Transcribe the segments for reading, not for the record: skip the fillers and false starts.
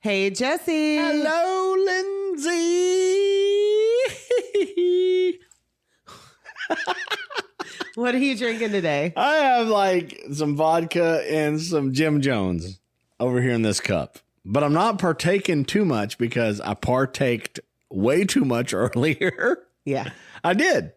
Hey, Jesse. Hello, Lindsay. What are you drinking today? I have like some vodka and some Jim Jones over here in this cup. But I'm not partaking too much because I partaked way too much earlier. Yeah. I did.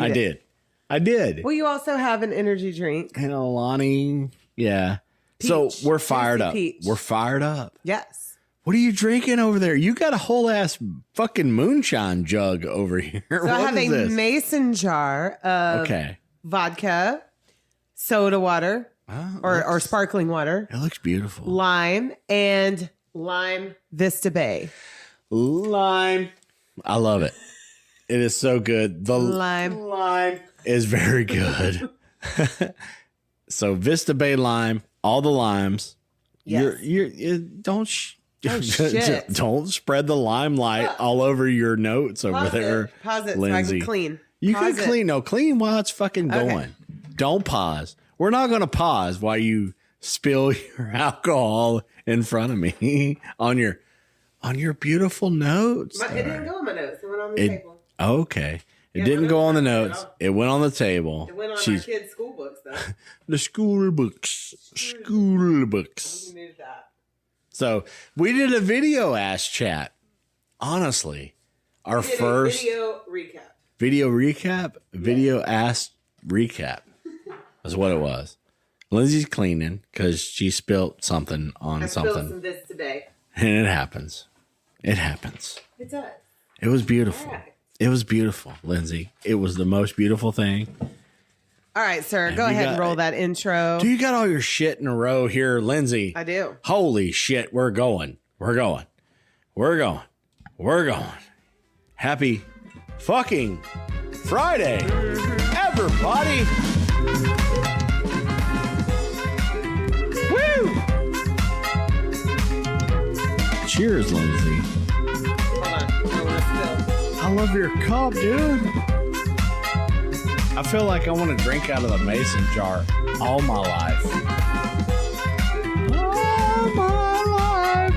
I did. Well, you also have an energy drink. And Alani. Yeah. Peach. So we're fired up. Peach. We're fired up. Yes. What are you drinking over there? You got a whole ass fucking moonshine jug over here. So I have a mason jar of vodka, soda water, or sparkling water. It looks beautiful. Lime and lime Vista Bay. Lime. I love it. It is so good. The lime is very good. So Vista Bay lime, all the limes. Yes. Don't spread the limelight all over your notes over there. Pause it Lindsay. so I can clean. You can clean. No, clean while it's fucking going. Okay. Don't pause. We're not going to pause while you spill your alcohol in front of me on your beautiful notes. It didn't go on my notes. It went on the table. Okay. It didn't go on the notes. It went on the table. It went on my kids' school books, though. The school books. School books. Move that. So we did a video ass chat. Honestly, our first video recap. Video ass recap is what it was. Lindsay's cleaning because she spilled something on something. I spilled some this today. And it happens. It happens. It does. It was beautiful. Right. It was beautiful, Lindsay. It was the most beautiful thing. All right, sir. Go ahead and roll that intro. Do you got all your shit in a row here, Lindsay? I do. Holy shit. We're going. Happy fucking Friday, everybody. Woo! Cheers, Lindsay. I love your cup, dude. I feel like I want to drink out of the mason jar all my life. All my life.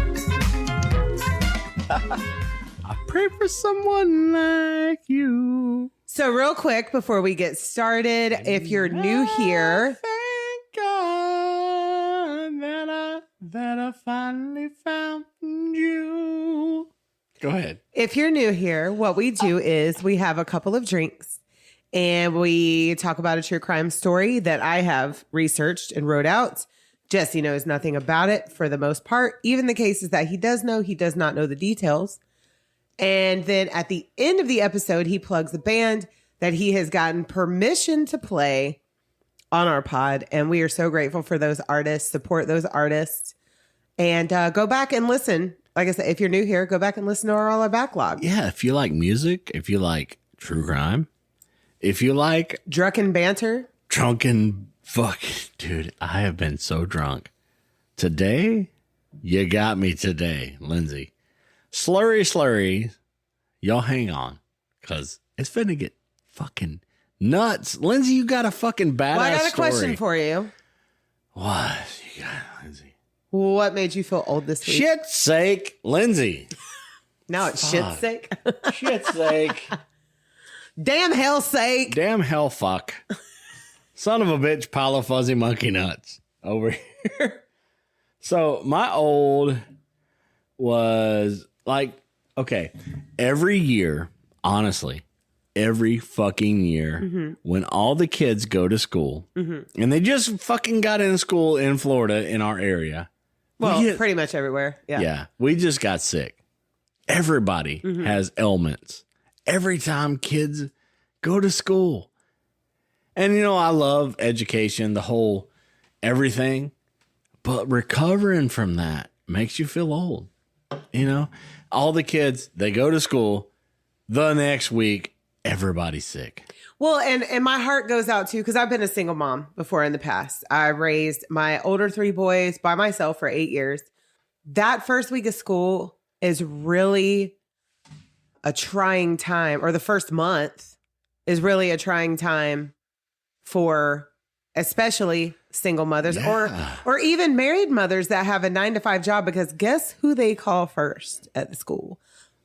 I pray for someone like you. So real quick before we get started, if you're new here. Thank God that I finally found you. Go ahead. If you're new here, what we do is we have a couple of drinks and we talk about a true crime story that I have researched and wrote out. Jesse knows nothing about it for the most part. Even the cases that he does know, he does not know the details. And then at the end of the episode, he plugs the band that he has gotten permission to play on our pod. And we are so grateful for those artists. Support those artists. And go back and listen. Like I said, if you're new here, go back and listen to all our backlog. Yeah, if you like music, if you like true crime, if you like drunken banter. Drunken dude, I have been so drunk. Today, you got me today, Lindsay. Slurry. Y'all hang on, because it's finna get fucking nuts. Lindsay, you got a fucking badass I got a story. question for you. What? You got, Lindsay? What made you feel old this week? Shit's sake, Lindsay. Now it's shit's sake. Shit's sake. Damn hell's sake. Damn hell fuck. Son of a bitch, pile of fuzzy monkey nuts over here. So my old was like, okay, every year, honestly, every fucking year, when all the kids go to school, and they just fucking got in school in Florida in our area. Well, pretty much everywhere. Yeah. Yeah. We just got sick. Everybody has ailments. Every time kids go to school. And, you know, I love education, the whole everything. But recovering from that makes you feel old. You know, all the kids, they go to school. The next week, everybody's sick. Well, and my heart goes out to, because I've been a single mom before in the past. I raised my older 3 boys by myself for 8 years. That first week of school is really a trying time, or the first month is really a trying time for especially single mothers Yeah. or even married mothers that have a 9-to-5 job, because guess who they call first at the school?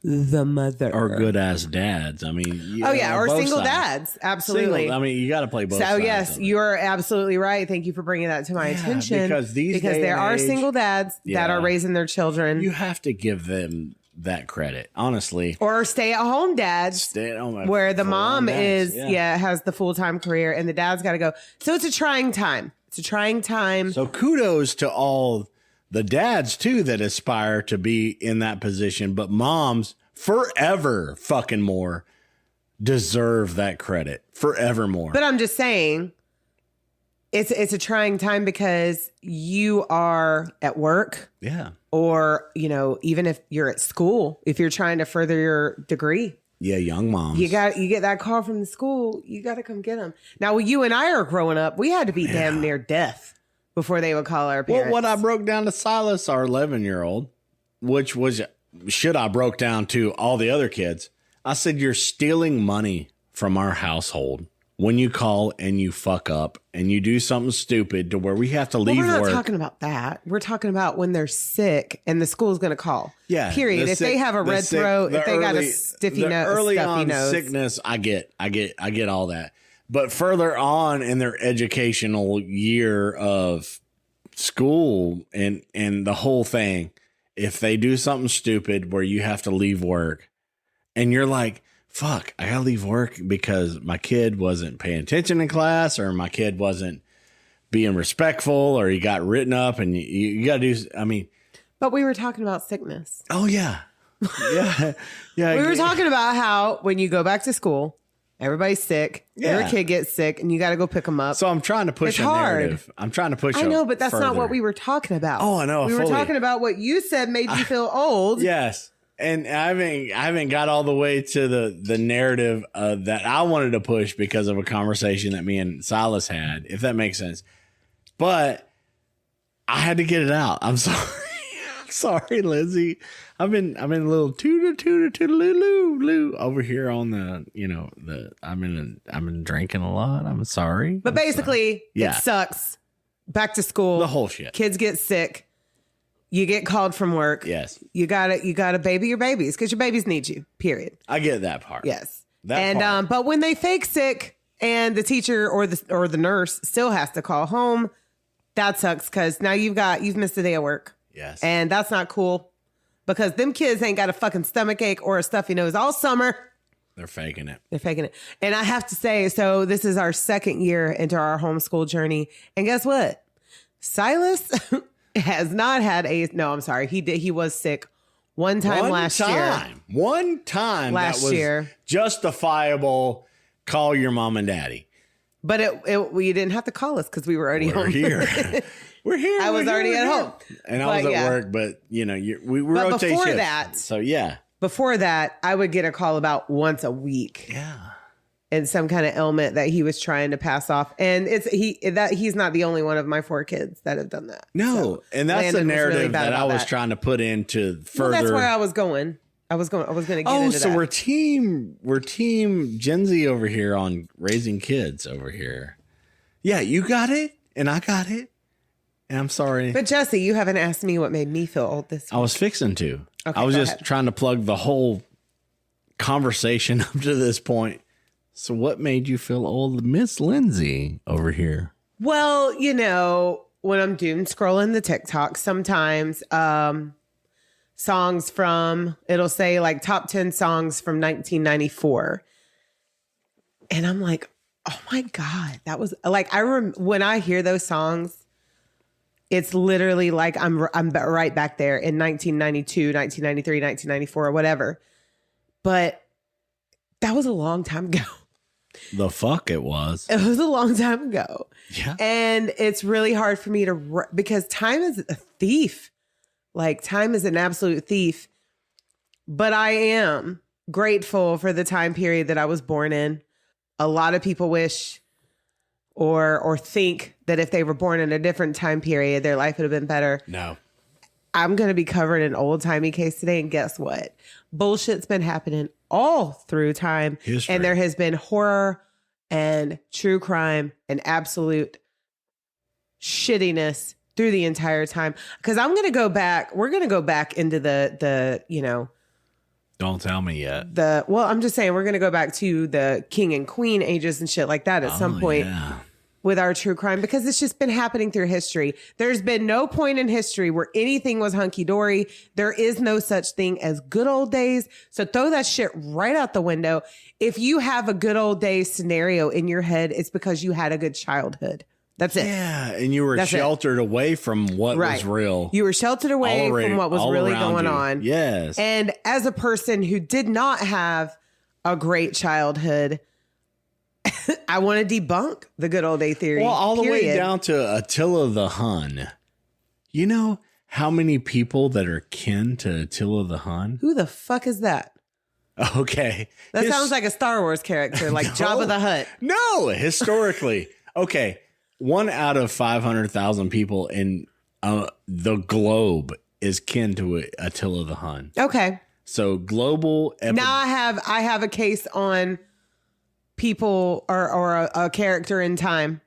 The mother. Or good ass dads. I mean, or both single sides. dads. Absolutely. Single, I mean, you got to play both So sides. yes, of it. you're absolutely right. Thank you for bringing that to my attention. because there are single dads that are raising their children. You have to give them that credit, honestly. Or stay-at-home dads. Stay-at-home, where the mom dads, has the full-time career and the dad's got to go. So it's a trying time. It's a trying time. So kudos to all the dads too that aspire to be in that position, but moms forever fucking more deserve that credit forevermore. But I'm just saying, it's a trying time because you are at work. Yeah. Or, even if you're at school, if you're trying to further your degree. Yeah, young moms. You get that call from the school, you got to come get them. Now, when you and I are growing up, we had to be damn near death before they would call our parents. Well, what I broke down to Silas, our 11-year-old, which was shit I broke down to all the other kids. I said, you're stealing money from our household when you call and you fuck up and you do something stupid to where we have to leave we're not work. talking about that. We're talking about when they're sick and the school's going to call. Yeah. Period. If they have a red throat, if they got a stuffy nose. Sickness, I get all that. But further on in their educational year of school and the whole thing, if they do something stupid where you have to leave work and you're like, fuck, I gotta leave work because my kid wasn't paying attention in class, or my kid wasn't being respectful, or he got written up, and you gotta do, I mean. But we were talking about sickness. Oh, yeah. Yeah. Yeah. We were talking about how when you go back to school, everybody's sick. Yeah. Every kid gets sick and you got to go pick them up. So I'm trying to push It's a hard. narrative. I'm trying to push I know, but that's not further. what we were talking about. Oh, I know. We were fully. talking about what you said made you feel old. Yes. And I haven't got all the way to the narrative that I wanted to push because of a conversation that me and Silas had, if that makes sense. But I had to get it out. I'm sorry. I'm sorry, Lindsay. I've been a little toodaloo over here on I've been drinking a lot. I'm sorry. But basically, it sucks. Back to school. The whole shit. Kids get sick. You get called from work. Yes. You gotta baby your babies because your babies need you. Period. I get that part. Yes. That part. But when they fake sick and the teacher or the nurse still has to call home, that sucks because now you've missed a day of work. Yes. And that's not cool because them kids ain't got a fucking stomach ache or a stuffy nose all summer. They're faking it. They're faking it. And I have to say, so this is our second year into our homeschool journey. And guess what? Silas has not had I'm sorry. He was sick one time last year. One time last that was year. Justifiable. Call your mom and daddy. But you didn't have to call us because we were already home. Here. We're here. I was already at home. And I was at work, but we rotate before shifts. that, So yeah. Before that, I would get a call about once a week. Yeah. And some kind of ailment that he was trying to pass off. And he's not the only one of my 4 kids that have done that. No. So And that's the Landon was really narrative bad that I about was that. trying to put into further. Well, that's where I was going. I was going to get into so that. we're team Gen Z over here on raising kids over here. Yeah, you got it and I got it. And I'm sorry. But Jesse, you haven't asked me what made me feel old this week. I was fixing to. Okay, I was go just ahead. trying to plug the whole conversation up to this point. So what made you feel old, Miss Lindsay over here? Well, when I'm doom scrolling the TikTok, sometimes songs from, it'll say like top 10 songs from 1994. And I'm like, oh my God, that was like, when I hear those songs, it's literally like I'm right back there in 1992, 1993, 1994, or whatever. But that was a long time ago. The fuck it was. It was a long time ago. Yeah. And it's really hard for me because time is a thief. Like time is an absolute thief. But I am grateful for the time period that I was born in. A lot of people wish or think that if they were born in a different time period, their life would have been better. No. I'm going to be covered in old timey case today. And guess what? Bullshit's been happening all through time. History. And there has been horror and true crime and absolute shittiness through the entire time. Because I'm going to go back. We're going to go back into the Don't tell me yet. I'm just saying we're going to go back to the king and queen ages and shit like that at some point with our true crime, because it's just been happening through history. There's been no point in history where anything was hunky dory. There is no such thing as good old days. So throw that shit right out the window. If you have a good old days scenario in your head, it's because you had a good childhood. That's it. Yeah, and you were sheltered away from what was real. You were sheltered away from what was really going on. Yes. And as a person who did not have a great childhood, I want to debunk the good old day theory. Well, all the way down to Attila the Hun. You know how many people that are kin to Attila the Hun? Who the fuck is that? Okay. That sounds like a Star Wars character, like Jabba the Hutt. No, historically. Okay. 1 out of 500,000 people in the globe is kin to Attila the Hun. Okay. So global. Now I have a case on people or a character in time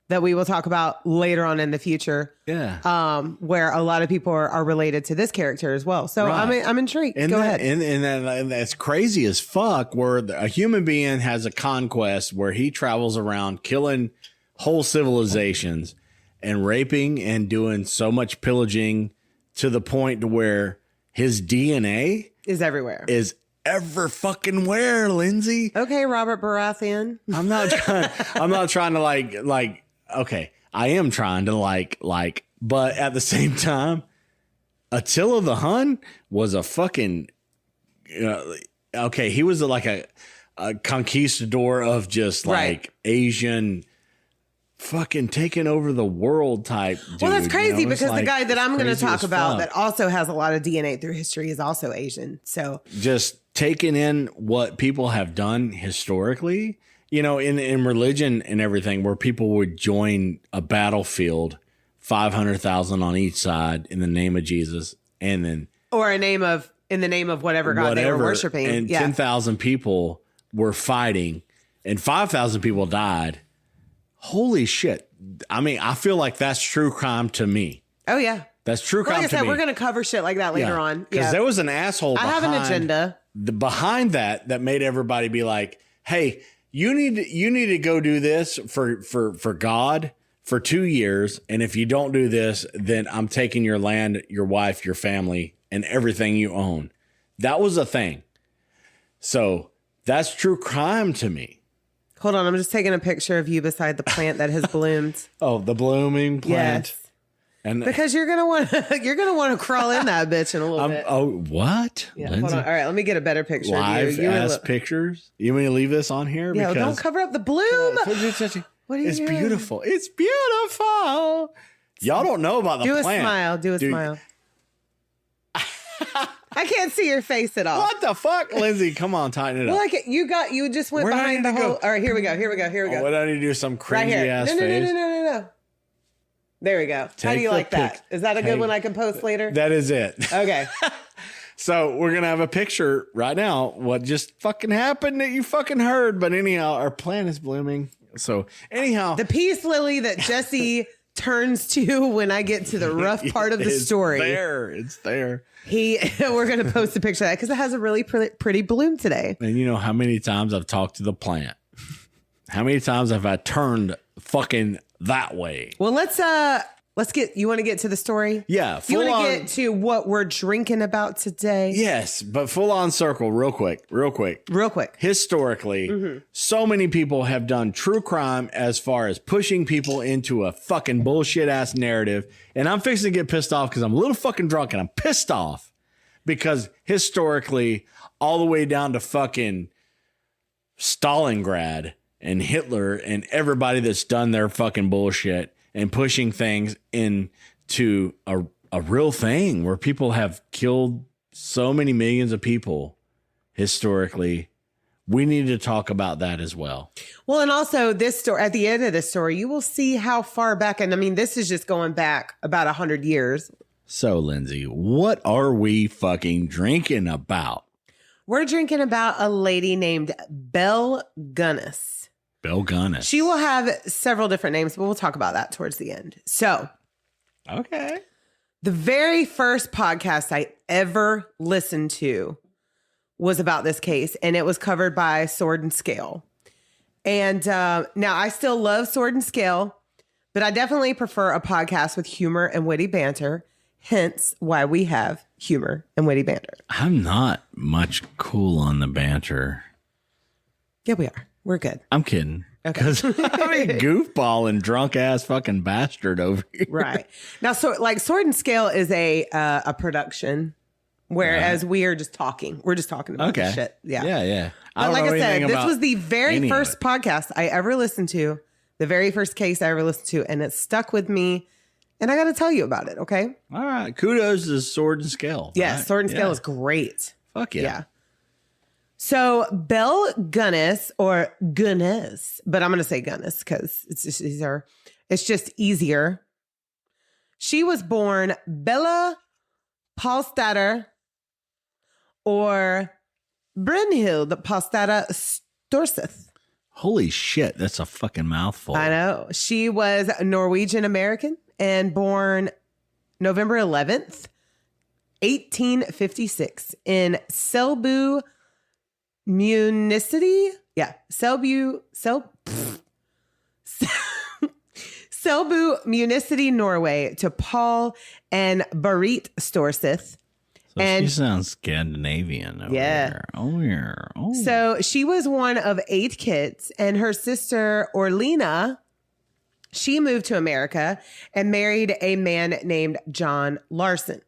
that we will talk about later on in the future. Yeah. Where a lot of people are related to this character as well. So I'm intrigued. Go ahead. And that's crazy as fuck, where a human being has a conquest where he travels around killing whole civilizations and raping and doing so much pillaging to the point to where his DNA is everywhere. Is ever fucking where, Lindsay? Okay, Robert Baratheon. I'm not trying to like okay. I am trying to like, but at the same time, Attila the Hun was a fucking okay, he was like a conquistador of just like Asian fucking taking over the world type dude. Well, that's crazy, because the guy that I'm going to talk about that also has a lot of DNA through history is also Asian. So just taking in what people have done historically, in religion and everything, where people would join a battlefield, 500,000 on each side in the name of Jesus, and then in the name of whatever God they were worshiping, and 10,000 people were fighting, and 5,000 people died. Holy shit. I mean, I feel like that's true crime to me. Oh, yeah. That's true crime to me. Like I said, we're going to cover shit like that later on. Because there was an asshole I have an agenda. Behind that made everybody be like, hey, you need to go do this for God for 2 years. And if you don't do this, then I'm taking your land, your wife, your family, and everything you own. That was a thing. So that's true crime to me. Hold on, I'm just taking a picture of you beside the plant that has bloomed. Oh, the blooming plant. Yes. And because you're gonna want to crawl in that bitch in a little bit. Oh, what? Yeah, hold on. All right, let me get a better picture. Live ass pictures. You want me to leave this on here? Yeah, don't cover up the bloom. What are you doing? Beautiful. It's beautiful. Y'all don't know about the plant. Do a smile. I can't see your face at all. What the fuck, Lindsay? Come on, tighten it up. Well, you just went behind the whole. All right, here we go. Oh, what do I need to do? Some crazy ass face? No. There we go. How do you like that? Is that a good one I can post later? That is it. Okay. So we're gonna have a picture right now. What just fucking happened that you fucking heard? But anyhow, our plant is blooming. So anyhow, the peace lily that Jesse turns to when I get to the rough part of the story. It's there. We're going to post a picture of that because it has a really pretty bloom today. And you know how many times I've talked to the plant? How many times have I turned fucking that way? Well, let's get, you want to get to the story? Yeah. You want to get to what we're drinking about today? Yes, but full on circle real quick. Historically, so many people have done true crime as far as pushing people into a fucking bullshit ass narrative. And I'm fixing to get pissed off because I'm a little fucking drunk and I'm pissed off because historically, all the way down to fucking Stalingrad and Hitler and everybody that's done their fucking bullshit and pushing things into a real thing where people have killed so many millions of people historically. We need to talk about that as well. Well, and also this story, at the end of this story, you will see how far back. And I mean, this is just going back about 100 years. So, Lindsay, what are we fucking drinking about? We're drinking about a lady named Belle Gunness. Belle Gunness. She will have several different names, but we'll talk about that towards the end. So, okay. the very first podcast I ever listened to was about this case, and it was covered by Sword and Scale. And now I still love Sword and Scale, but I definitely prefer a podcast with humor and witty banter, hence why we have humor and witty banter. I'm not much cool on the banter. Yeah, we are. We're good. I'm kidding. Okay. Because I'm a goofball and drunk ass fucking bastard over here. Right. Now, so like Sword and Scale is a production, whereas we are just talking. We're just talking about this shit. Yeah. Yeah. But like I said, this was the very first podcast I ever listened to, the very first case I ever listened to, and it stuck with me. And I got to tell you about it, okay? All right. Kudos to Sword and Scale. Yes, right? Sword and Scale is great. Fuck yeah. Yeah. So Belle Gunness, or Gunness, but I'm going to say Gunness because it's just easier. It's just easier. She was born Bella Palstatter, or Brynhild Palstatter Storseth. Holy shit, that's a fucking mouthful. I know. She was Norwegian American and born November 11th, 1856 in Selbu Municity. Yeah. Selbu Municity, Norway, to Paul and Berit Storseth. So and she sounds Scandinavian over Yeah. here. Oh, yeah. Oh. So she was one of 8 kids, and her sister Orlena, she moved to America and married a man named John Larson.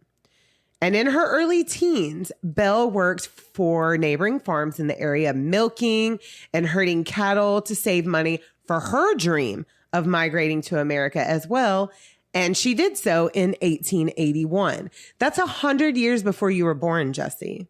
And in her early teens, Belle worked for neighboring farms in the area, milking and herding cattle to save money for her dream of migrating to America as well. And she did so in 1881. That's 100 years before you were born, Jesse.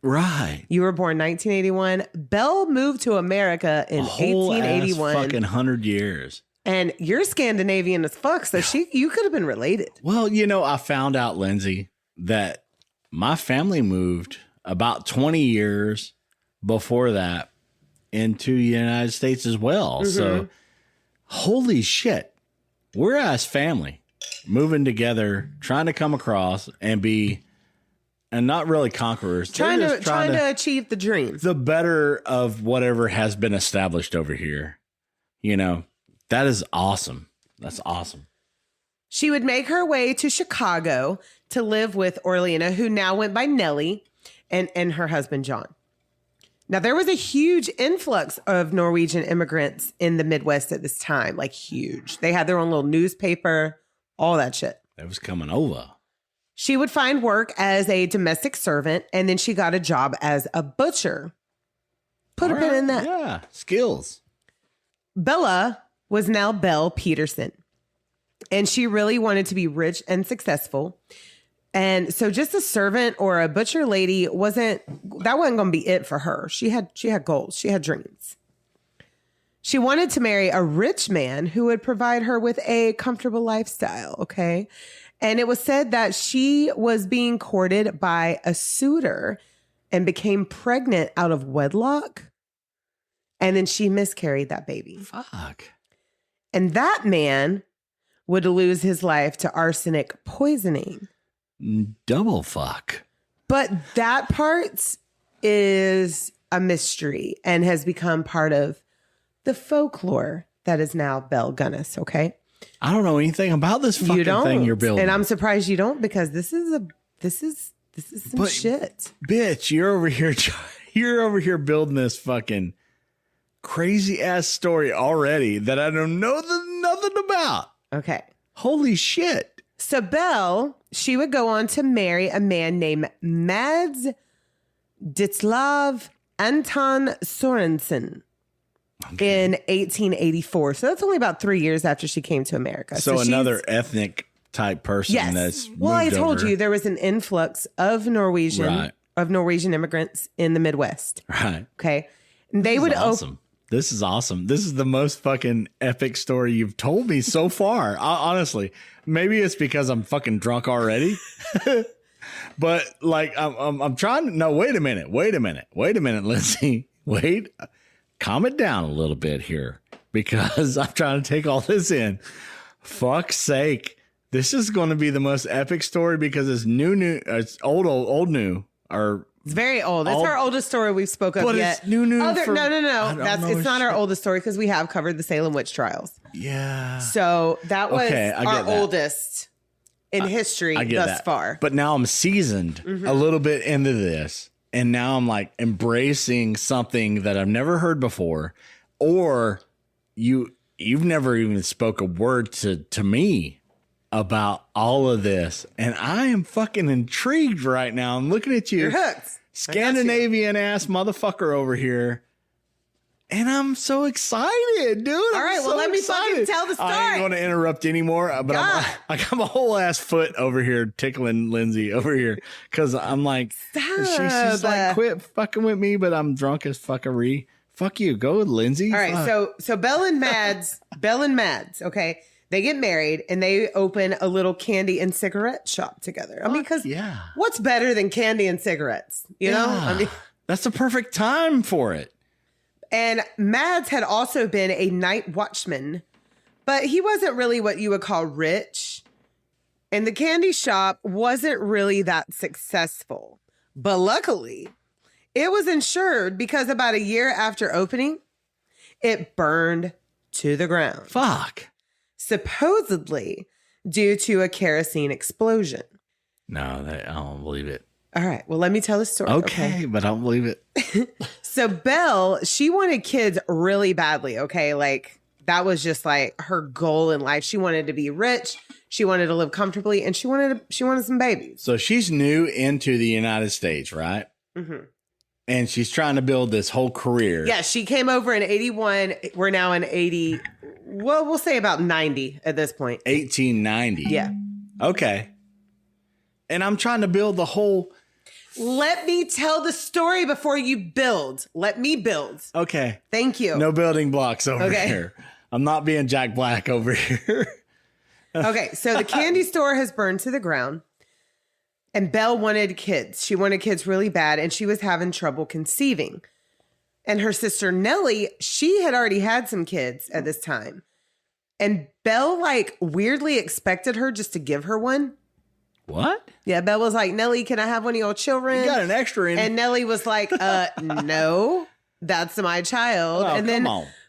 Right. You were born 1981. Belle moved to America in Whole 1881. ass fucking 100 years. And you're Scandinavian as fuck, so you could have been related. Well, I found out, Lindsay, that my family moved about 20 years before that into the United States as well. Mm-hmm. So, holy shit. We're as family moving together, trying to come across and not really conquerors. Trying to achieve the dream. The better of whatever has been established over here. That is awesome. That's awesome. She would make her way to Chicago to live with Orlena, who now went by Nellie, and her husband, John. Now, there was a huge influx of Norwegian immigrants in the Midwest at this time, like huge. They had their own little newspaper, all that shit. That was coming over. She would find work as a domestic servant, and then she got a job as a butcher. Put a pin in that. Yeah, skills. Bella was now Belle Peterson, and she really wanted to be rich and successful. And so just a servant or a butcher lady wasn't going to be it for her. She had goals. She had dreams. She wanted to marry a rich man who would provide her with a comfortable lifestyle. Okay. And it was said that she was being courted by a suitor and became pregnant out of wedlock. And then she miscarried that baby. Fuck. And that man would lose his life to arsenic poisoning. Double fuck. But that part is a mystery and has become part of the folklore that is now Belle Gunness, okay? I don't know anything about this fucking thing you're building. And I'm surprised you don't, because this is some shit. Bitch, you're over here building this fucking crazy ass story already that I don't know nothing about. Okay. Holy shit. So Belle, she would go on to marry a man named Mads Ditlav Anton Sorensen in 1884. So that's only about 3 years after she came to America. So another ethnic type person. Yes. That's Well, I told over. you there was an influx of Norwegian immigrants in the Midwest. Right. Okay. And they would awesome. This is awesome. This is the most fucking epic story you've told me so far. Honestly, maybe it's because I'm fucking drunk already. But like, I'm trying to, no, wait a minute, Lindsay. Wait. calm it down a little bit here because I'm trying to take all this in. Fuck's sake. This is going to be the most epic story because it's new, it's old, new, or it's very old. It's our oldest story we've spoke of but yet. It's new. No. It's not our oldest story because we have covered the Salem witch trials. Yeah. So that was our oldest in history thus far. But now I'm seasoned a little bit into this. And now I'm like embracing something that I've never heard before. Or you've never even spoke a word to me about all of this. And I am fucking intrigued right now. I'm looking at you. You're hooked. Scandinavian ass motherfucker over here. And I'm so excited, dude. All right, well, let me fucking tell the story. I ain't going to interrupt anymore, but I got my whole ass foot over here tickling Lindsay over here because I'm like, she's like, quit fucking with me, but I'm drunk as fuckery. Fuck you. Go with Lindsay. All right, so Belle and Mads, okay, they get married and they open a little candy and cigarette shop together. I mean, because what's better than candy and cigarettes? You know? I mean, that's the perfect time for it. And Mads had also been a night watchman, but he wasn't really what you would call rich. And the candy shop wasn't really that successful. But luckily, it was insured because about a year after opening, it burned to the ground. Fuck. Supposedly due to a kerosene explosion. No, I don't believe it. All right. Well, let me tell the story. Okay, but I don't believe it. So Belle, she wanted kids really badly. Okay. Like that was just like her goal in life. She wanted to be rich. She wanted to live comfortably and she wanted some babies. So she's new into the United States, right? Mm-hmm. And she's trying to build this whole career. Yeah. She came over in 81. We're now in 80. Well, we'll say about 90 at this point. 1890. Yeah. Okay. And I'm trying to build the whole. Let me tell the story before you build. Let me build. Okay. Thank you. No building blocks over here. I'm not being Jack Black over here. Okay. So the candy store has burned to the ground and Belle wanted kids. She wanted kids really bad and she was having trouble conceiving. And her sister Nellie, she had already had some kids at this time. And Belle like weirdly expected her just to give her one. What? Yeah, Belle was like, Nellie, can I have one of your children? You got an extra in. And Nellie was like, no, that's my child. Oh, and then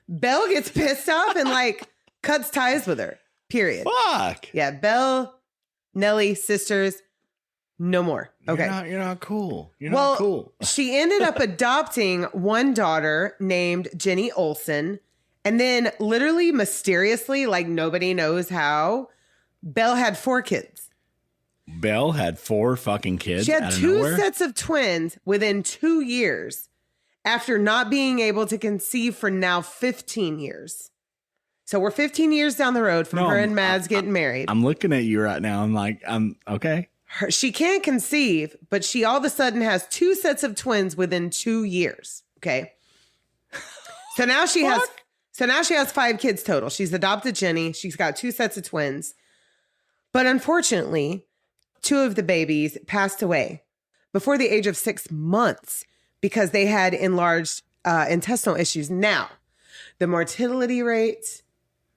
Belle gets pissed off and like cuts ties with her, period. Fuck. Yeah, Belle, Nellie, sisters, no more. Okay. You're not cool. You're not cool. She ended up adopting one daughter named Jenny Olsen. And then literally mysteriously, like nobody knows how, Belle had 4 kids. Belle had 4 fucking kids. She had 2 sets of twins within 2 years after not being able to conceive for now 15 years. So we're 15 years down the road from her and Mads getting married. I'm looking at you right now. I'm like, I'm okay. She can't conceive, but she all of a sudden has 2 sets of twins within 2 years. Okay. So now she has 5 kids total. She's adopted Jenny. She's got 2 sets of twins. But unfortunately, 2 of the babies passed away before the age of 6 months because they had enlarged intestinal issues. Now, the mortality rate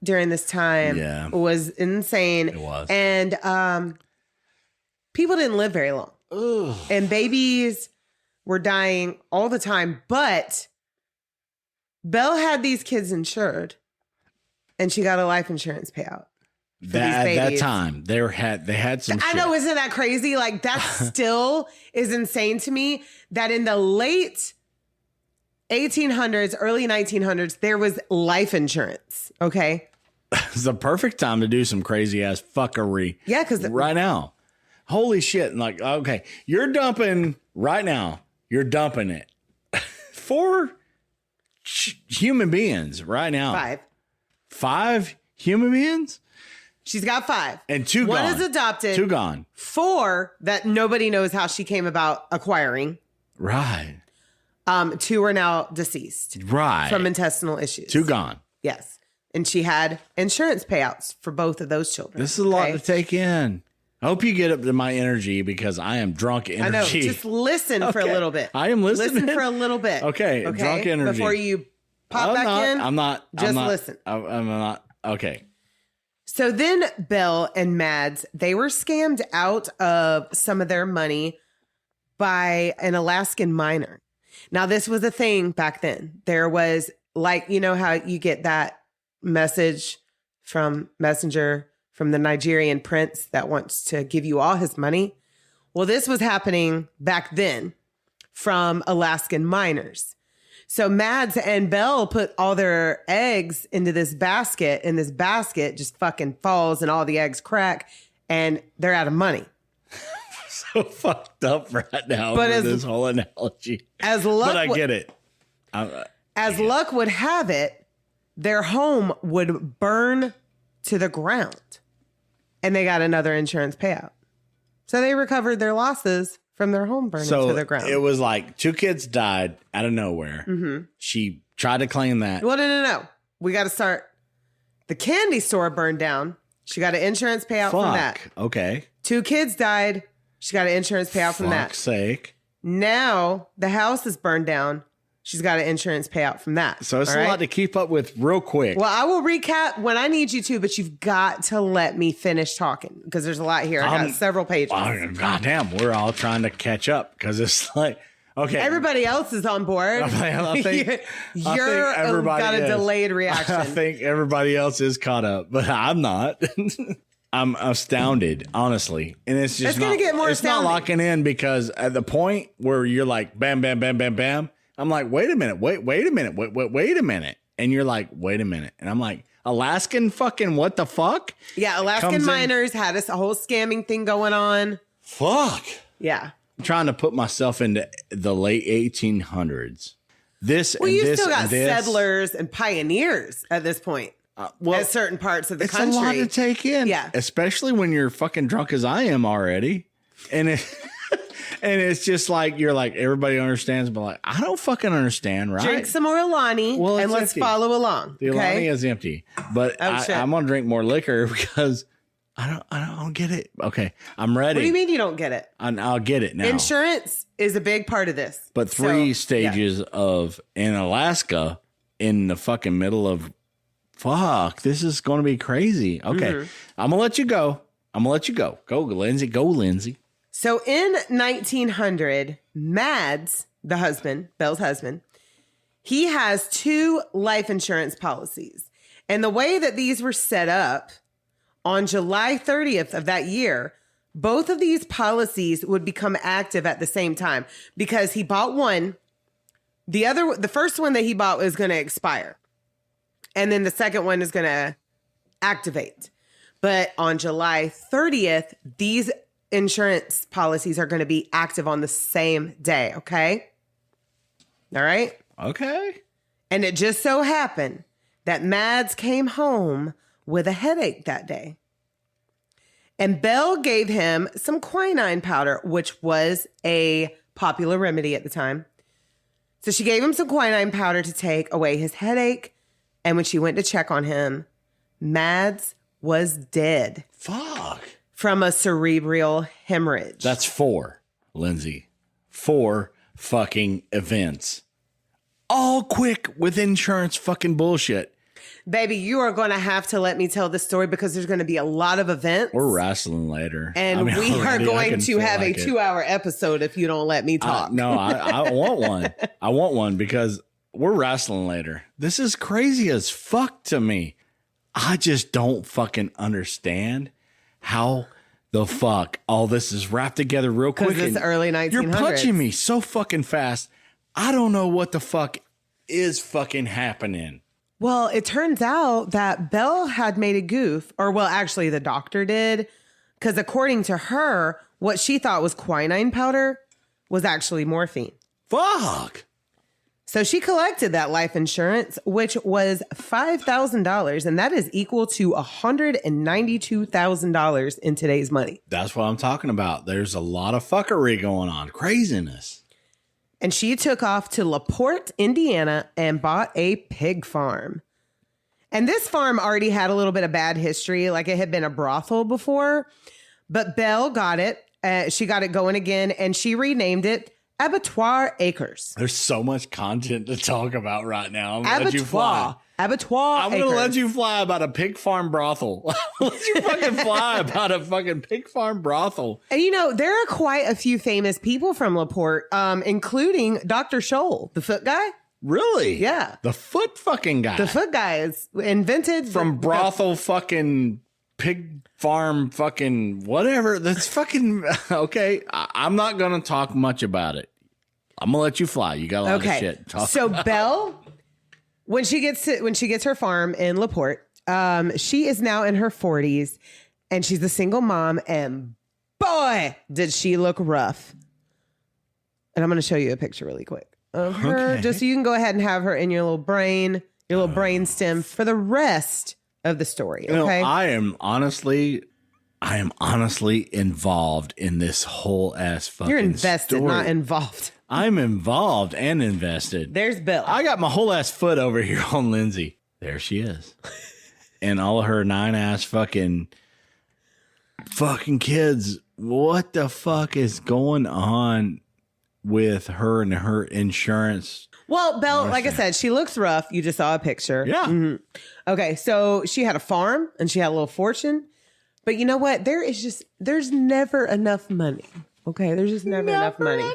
during this time was insane. It was. And people didn't live very long. Ugh. And babies were dying all the time. But Belle had these kids insured and she got a life insurance payout. At that time, they had some. I know, isn't that crazy? Like that still is insane to me. That in the late 1800s, early 1900s, there was life insurance. Okay, it's the perfect time to do some crazy ass fuckery. Yeah, because right now, holy shit! Like, okay, you're dumping right now. You're dumping it. 4 human beings right now. 5 human beings. She's got 5. And 2 One gone. is adopted. 2 gone. 4 that nobody knows how she came about acquiring. Right. 2 are now deceased. Right. From intestinal issues. 2 gone. Yes. And she had insurance payouts for both of those children. This is a lot to take in. I hope you get up to my energy because I am drunk energy. I know. Just listen for a little bit. I am listening. Listen for a little bit. Okay. Drunk energy. Before you pop back in? I'm not. Just listen. I'm not. Okay. So then Belle and Mads, they were scammed out of some of their money by an Alaskan miner. Now, this was a thing back then. There was like, you know how you get that message from Messenger from the Nigerian prince that wants to give you all his money? Well, this was happening back then from Alaskan miners. So Mads and Belle put all their eggs into this basket, and this basket just fucking falls and all the eggs crack and they're out of money. So fucked up right now with this whole analogy. But I get it. Luck would have it, their home would burn to the ground and they got another insurance payout. So they recovered their losses from their home burning to the ground. It was like 2 kids died out of nowhere. Mm-hmm. She tried to claim that. Well, no. We got to start. The candy store burned down. She got an insurance payout from that. Okay. 2 kids died. She got an insurance payout from that. Fuck's sake. Now the house is burned down. She's got an insurance payout from that. So it's a lot to keep up with real quick. Well, I will recap when I need you to, but you've got to let me finish talking because there's a lot here. I got several pages. Goddamn, we're all trying to catch up because it's like, okay. Everybody else is on board. I think You're got a delayed reaction. I think everybody else is caught up, but I'm not. I'm astounded, honestly. And it's just going to get more astounding. Not locking in because at the point where you're like, bam, bam, bam, bam, bam, I'm like, wait a minute, wait a minute, wait a minute. And you're like, wait a minute. And I'm like, Alaskan fucking what the fuck? Yeah, Alaskan miners had a whole scamming thing going on. Fuck. Yeah. I'm trying to put myself into the late 1800s. You still got settlers and pioneers at this point. At certain parts of the country. It's a lot to take in. Yeah. Especially when you're fucking drunk as I am already. And it's just like, you're like, everybody understands, but like, I don't fucking understand, right? Drink some more Alani and let's empty. Follow along. The Alani is empty. But I'm going to drink more liquor because I don't get it. Okay. I'm ready. What do you mean you don't get it? I'll get it now. Insurance is a big part of this. But 3 stages of in Alaska in the fucking middle of fuck, this is going to be crazy. Okay. Mm-hmm. I'm going to let you go. Go, Lindsay. Go, Lindsay. So in 1900, Mads, the husband, Belle's husband, he has 2 life insurance policies. And the way that these were set up, on July 30th of that year, both of these policies would become active at the same time because he bought one. The first one that he bought was going to expire. And then the second one is going to activate. But on July 30th, these insurance policies are going to be active on the same day. Okay. All right. Okay. And it just so happened that Mads came home with a headache that day. And Belle gave him some quinine powder, which was a popular remedy at the time. So she gave him some quinine powder to take away his headache. And when she went to check on him, Mads was dead. Fuck. From a cerebral hemorrhage. That's 4, Lindsay. 4 fucking events. All quick with insurance fucking bullshit. Baby, you are going to have to let me tell this story because there's going to be a lot of events. We're wrestling later. And we are going to have a 2-hour episode if you don't let me talk. No, I want one. I want one because we're wrestling later. This is crazy as fuck to me. I just don't fucking understand how the fuck all this is wrapped together real quick. Because it's early 1900s. You're punching me so fucking fast. I don't know what the fuck is fucking happening. Well, it turns out that Belle had made a goof, or well, actually the doctor did, because according to her, what she thought was quinine powder was actually morphine. Fuck. So she collected that life insurance, which was $5,000, and that is equal to $192,000 in today's money. That's what I'm talking about. There's a lot of fuckery going on. Craziness. And she took off to LaPorte, Indiana, and bought a pig farm. And this farm already had a little bit of bad history, like it had been a brothel before. But Belle got it. She got it going again, and she renamed it Abattoir Acres. There's so much content to talk about right now. I'm gonna let you fly. Abattoir I'm going to let you fly about a pig farm brothel. Let you fucking fly about a fucking pig farm brothel. And there are quite a few famous people from LaPorte, including Dr. Scholl, the foot guy. Really? Yeah. The foot fucking guy. The foot guy is invented from brothel fucking pig farm fucking whatever. That's fucking okay. I'm not going to talk much about it. I'm going to let you fly. You got a lot of shit. So Belle... When she gets her farm in LaPorte, she is now in her 40s, and she's a single mom. And boy, did she look rough! And I'm going to show you a picture really quick of her, just so you can go ahead and have her in your little brain stem for the rest of the story. Okay, I am honestly involved in this whole ass fucking. You're invested, story. not involved. I'm involved and invested. There's Bill. I got my whole ass foot over here on Lindsay. There she is. And all of her 9 ass fucking kids. What the fuck is going on with her and her insurance? Well, Belle, like I said, she looks rough. You just saw a picture. Yeah. Mm-hmm. Okay, so she had a farm and she had a little fortune. But you know what? There's never enough money. Okay, there's just never enough money.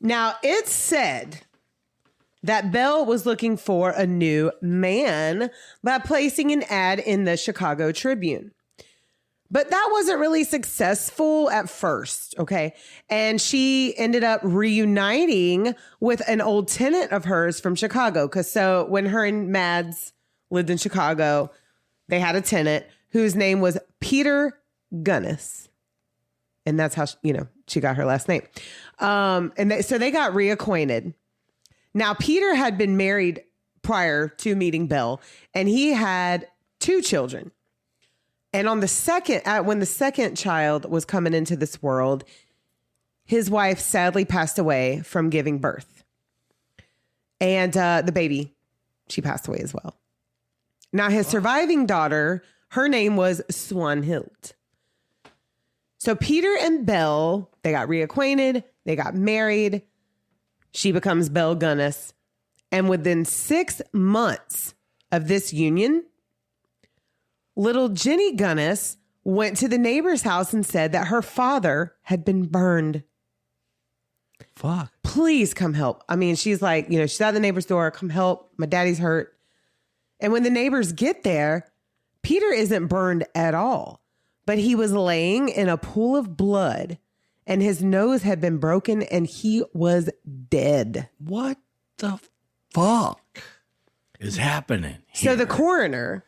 Now, it's said that Belle was looking for a new man by placing an ad in the Chicago Tribune. But that wasn't really successful at first, okay? And she ended up reuniting with an old tenant of hers from Chicago. So when her and Mads lived in Chicago, they had a tenant whose name was Peter Gunness. And that's how, she got her last name. So they got reacquainted. Now, Peter had been married prior to meeting Belle, and he had 2 children. And when the second child was coming into this world, his wife sadly passed away from giving birth. And the baby, she passed away as well. Now, his surviving daughter, her name was Swanhild. So Peter and Belle, they got reacquainted, they got married. She becomes Belle Gunness. And within 6 months of this union, little Jenny Gunness went to the neighbor's house and said that her father had been burned. Fuck. Please come help. I mean, she's like, she's at the neighbor's door. Come help. My daddy's hurt. And when the neighbors get there, Peter isn't burned at all. But he was laying in a pool of blood and his nose had been broken and he was dead. What the fuck is happening here? So the coroner,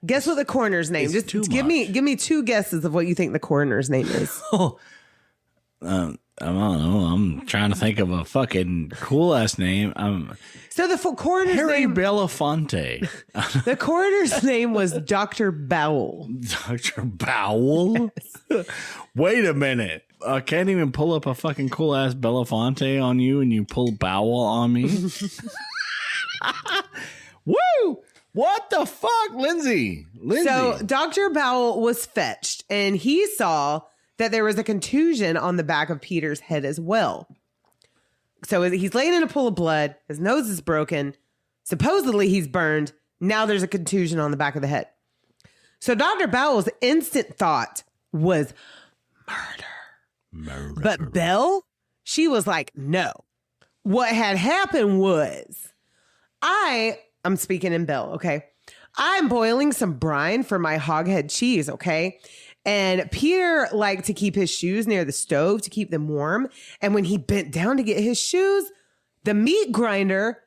guess what the coroner's name? Just give me 2 guesses of what you think the coroner's name is. I don't know. I'm trying to think of a fucking cool ass name. So the coroner's Harry name, Belafonte. The coroner's name was Dr. Bowell. Dr. Bowell? Yes. Wait a minute. I can't even pull up a fucking cool ass Belafonte on you and you pull Bowell on me. Woo! What the fuck, Lindsay? So Dr. Bowell was fetched and he saw that there was a contusion on the back of Peter's head as well. So he's laying in a pool of blood. His nose is broken. Supposedly he's burned. Now there's a contusion on the back of the head. So Dr. Bowell's instant thought was murder. But Belle, she was like, no. What had happened was I'm speaking in Belle, okay? I'm boiling some brine for my hoghead cheese, okay? And Peter liked to keep his shoes near the stove to keep them warm. And when he bent down to get his shoes, the meat grinder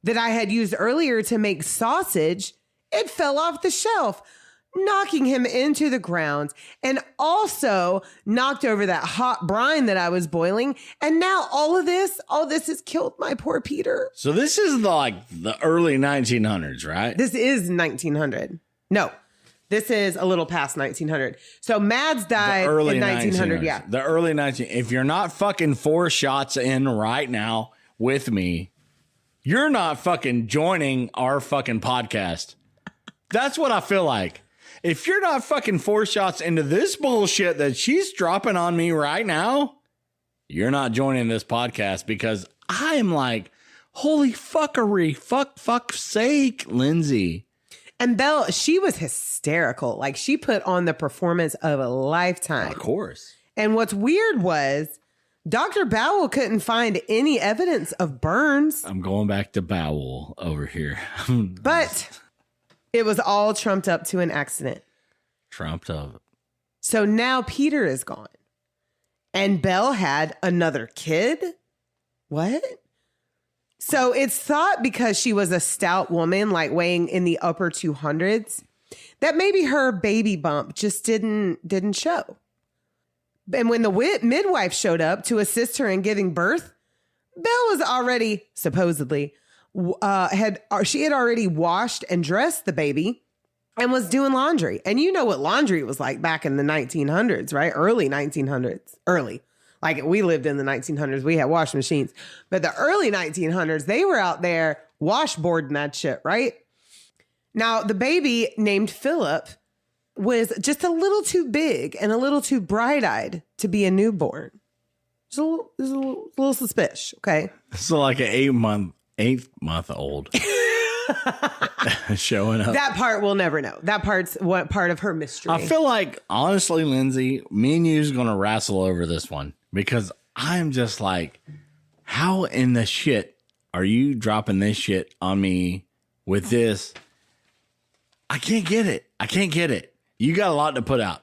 that I had used earlier to make sausage, it fell off the shelf, knocking him into the ground and also knocked over that hot brine that I was boiling. And now all this has killed my poor Peter. So this is the early 1900s, right? This is 1900. No. This is a little past 1900. So Mads died in 1900. Yeah. The early 1900s. If you're not fucking 4 shots in right now with me, you're not fucking joining our fucking podcast. That's what I feel like. If you're not fucking 4 shots into this bullshit that she's dropping on me right now, you're not joining this podcast because I am like, holy fuckery, fuck's sake, Lindsay. And Belle, she was hysterical. Like, she put on the performance of a lifetime. Of course. And what's weird was Dr. Bowell couldn't find any evidence of burns. I'm going back to Bowell over here. But it was all trumped up to an accident. Trumped up. So now Peter is gone. And Belle had another kid? What? So it's thought because she was a stout woman, like weighing in the upper 200s, that maybe her baby bump just didn't show. And when the midwife showed up to assist her in giving birth, Belle was already, supposedly, she had already washed and dressed the baby and was doing laundry. And you know what laundry was like back in the 1900s, right? Early 1900s. Early. Like, we lived in the 1900s. We had washing machines. But the early 1900s, they were out there washboarding that shit, right? Now, the baby named Philip was just a little too big and a little too bright-eyed to be a newborn. Just a little suspicious, okay? So like an 8-month old showing up. That part we'll never know. That part's what part of her mystery. I feel like, honestly, Lindsay, me and you is going to wrestle over this one because I'm just like, how in the shit are you dropping this shit on me with this? I can't get it. You got a lot to put out.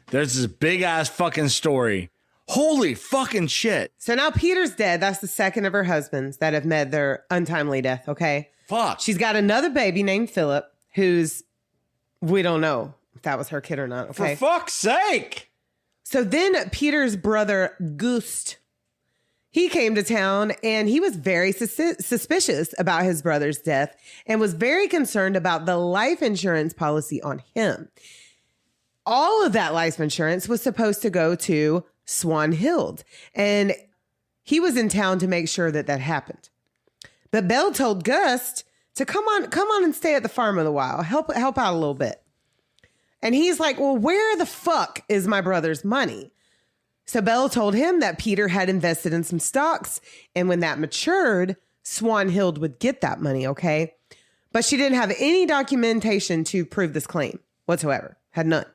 There's this big ass fucking story. Holy fucking shit. So now Peter's dead. That's the second of her husbands that have met their untimely death, okay? Fuck. She's got another baby named Philip, who's, we don't know if that was her kid or not, okay? For fuck's sake. So then Peter's brother, Gust, he came to town and he was very suspicious about his brother's death and was very concerned about the life insurance policy on him. All of that life insurance was supposed to go to Swanhild, and he was in town to make sure that happened. But Belle told Gust to come on and stay at the farm a while, help out a little bit. And he's like, well, where the fuck is my brother's money? So Belle told him that Peter had invested in some stocks, and when that matured, Swanhild would get that money, okay? But she didn't have any documentation to prove this claim whatsoever. Had none.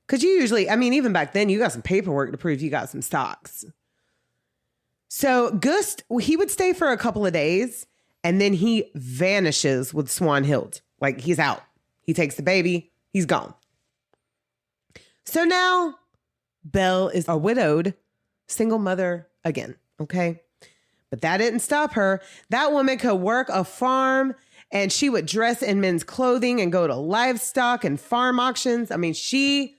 Because you usually, I mean, even back then, you got some paperwork to prove you got some stocks. So Gust, he would stay for a couple of days, and then he vanishes with Swanhild. Like, he's out. He takes the baby. He's gone. So now Belle is a widowed single mother again, okay? But that didn't stop her. That woman could work a farm, and she would dress in men's clothing and go to livestock and farm auctions. I mean, she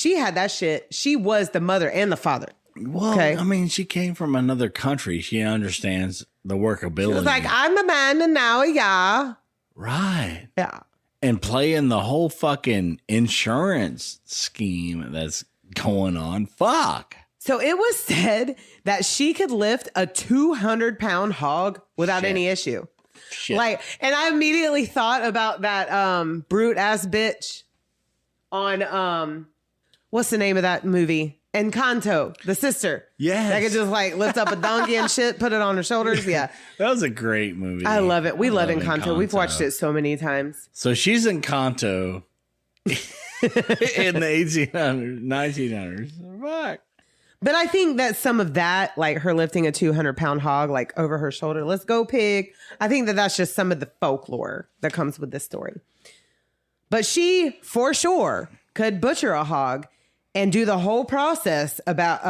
had that shit. She was the mother and the father. Well, okay. I mean, she came from another country. She understands the workability. She was like, I'm a man and now, yeah. Right. Yeah. And playing the whole fucking insurance scheme that's going on. Fuck. So it was said that she could lift a 200-pound hog without any issue. Shit. Like, and I immediately thought about that brute ass bitch on what's the name of that movie? Encanto, the sister. Yes. That could just like lift up a donkey and shit, put it on her shoulders. Yeah. That was a great movie. I love it. We love Encanto. We've watched it so many times. So she's Encanto in the 1800s, 1900s. Fuck. But I think that some of that, like her lifting a 200-pound hog, like over her shoulder, let's go pig. I think that that's just some of the folklore that comes with this story. But she, for sure, could butcher a hog and do the whole process about,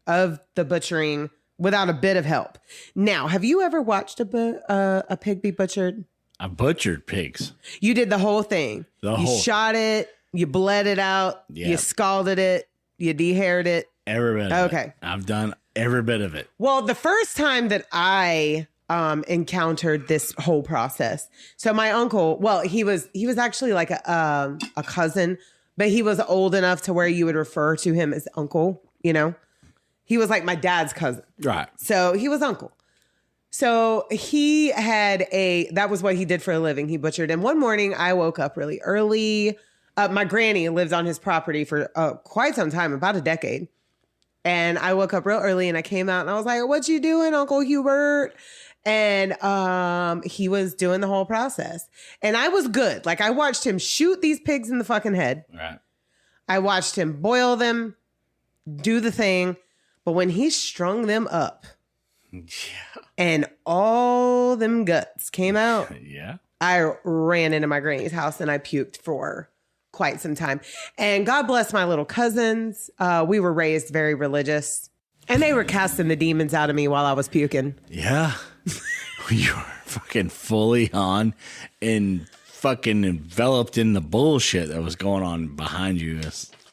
of the butchering without a bit of help. Now, have you ever watched a pig be butchered? I butchered pigs. You did the whole thing. You shot it, you bled it out, you scalded it, you dehaired it. Every bit of it. I've done every bit of it. Well, the first time that I encountered this whole process, so my uncle, well, he was actually like a cousin, but he was old enough to where you would refer to him as uncle, you know? He was like my dad's cousin. Right. So he was uncle. So he had that was what he did for a living. He butchered. And one morning I woke up really early. My granny lived on his property for quite some time, about a decade. And I woke up real early and I came out and I was like, what you doing, Uncle Hubert? And he was doing the whole process. And I was good. Like, I watched him shoot these pigs in the fucking head. Right. I watched him boil them, do the thing. But when he strung them up and all them guts came out, I ran into my granny's house and I puked for quite some time. And God bless my little cousins. We were raised very religious. And they were casting the demons out of me while I was puking. Yeah. You were fucking fully on and fucking enveloped in the bullshit that was going on behind you.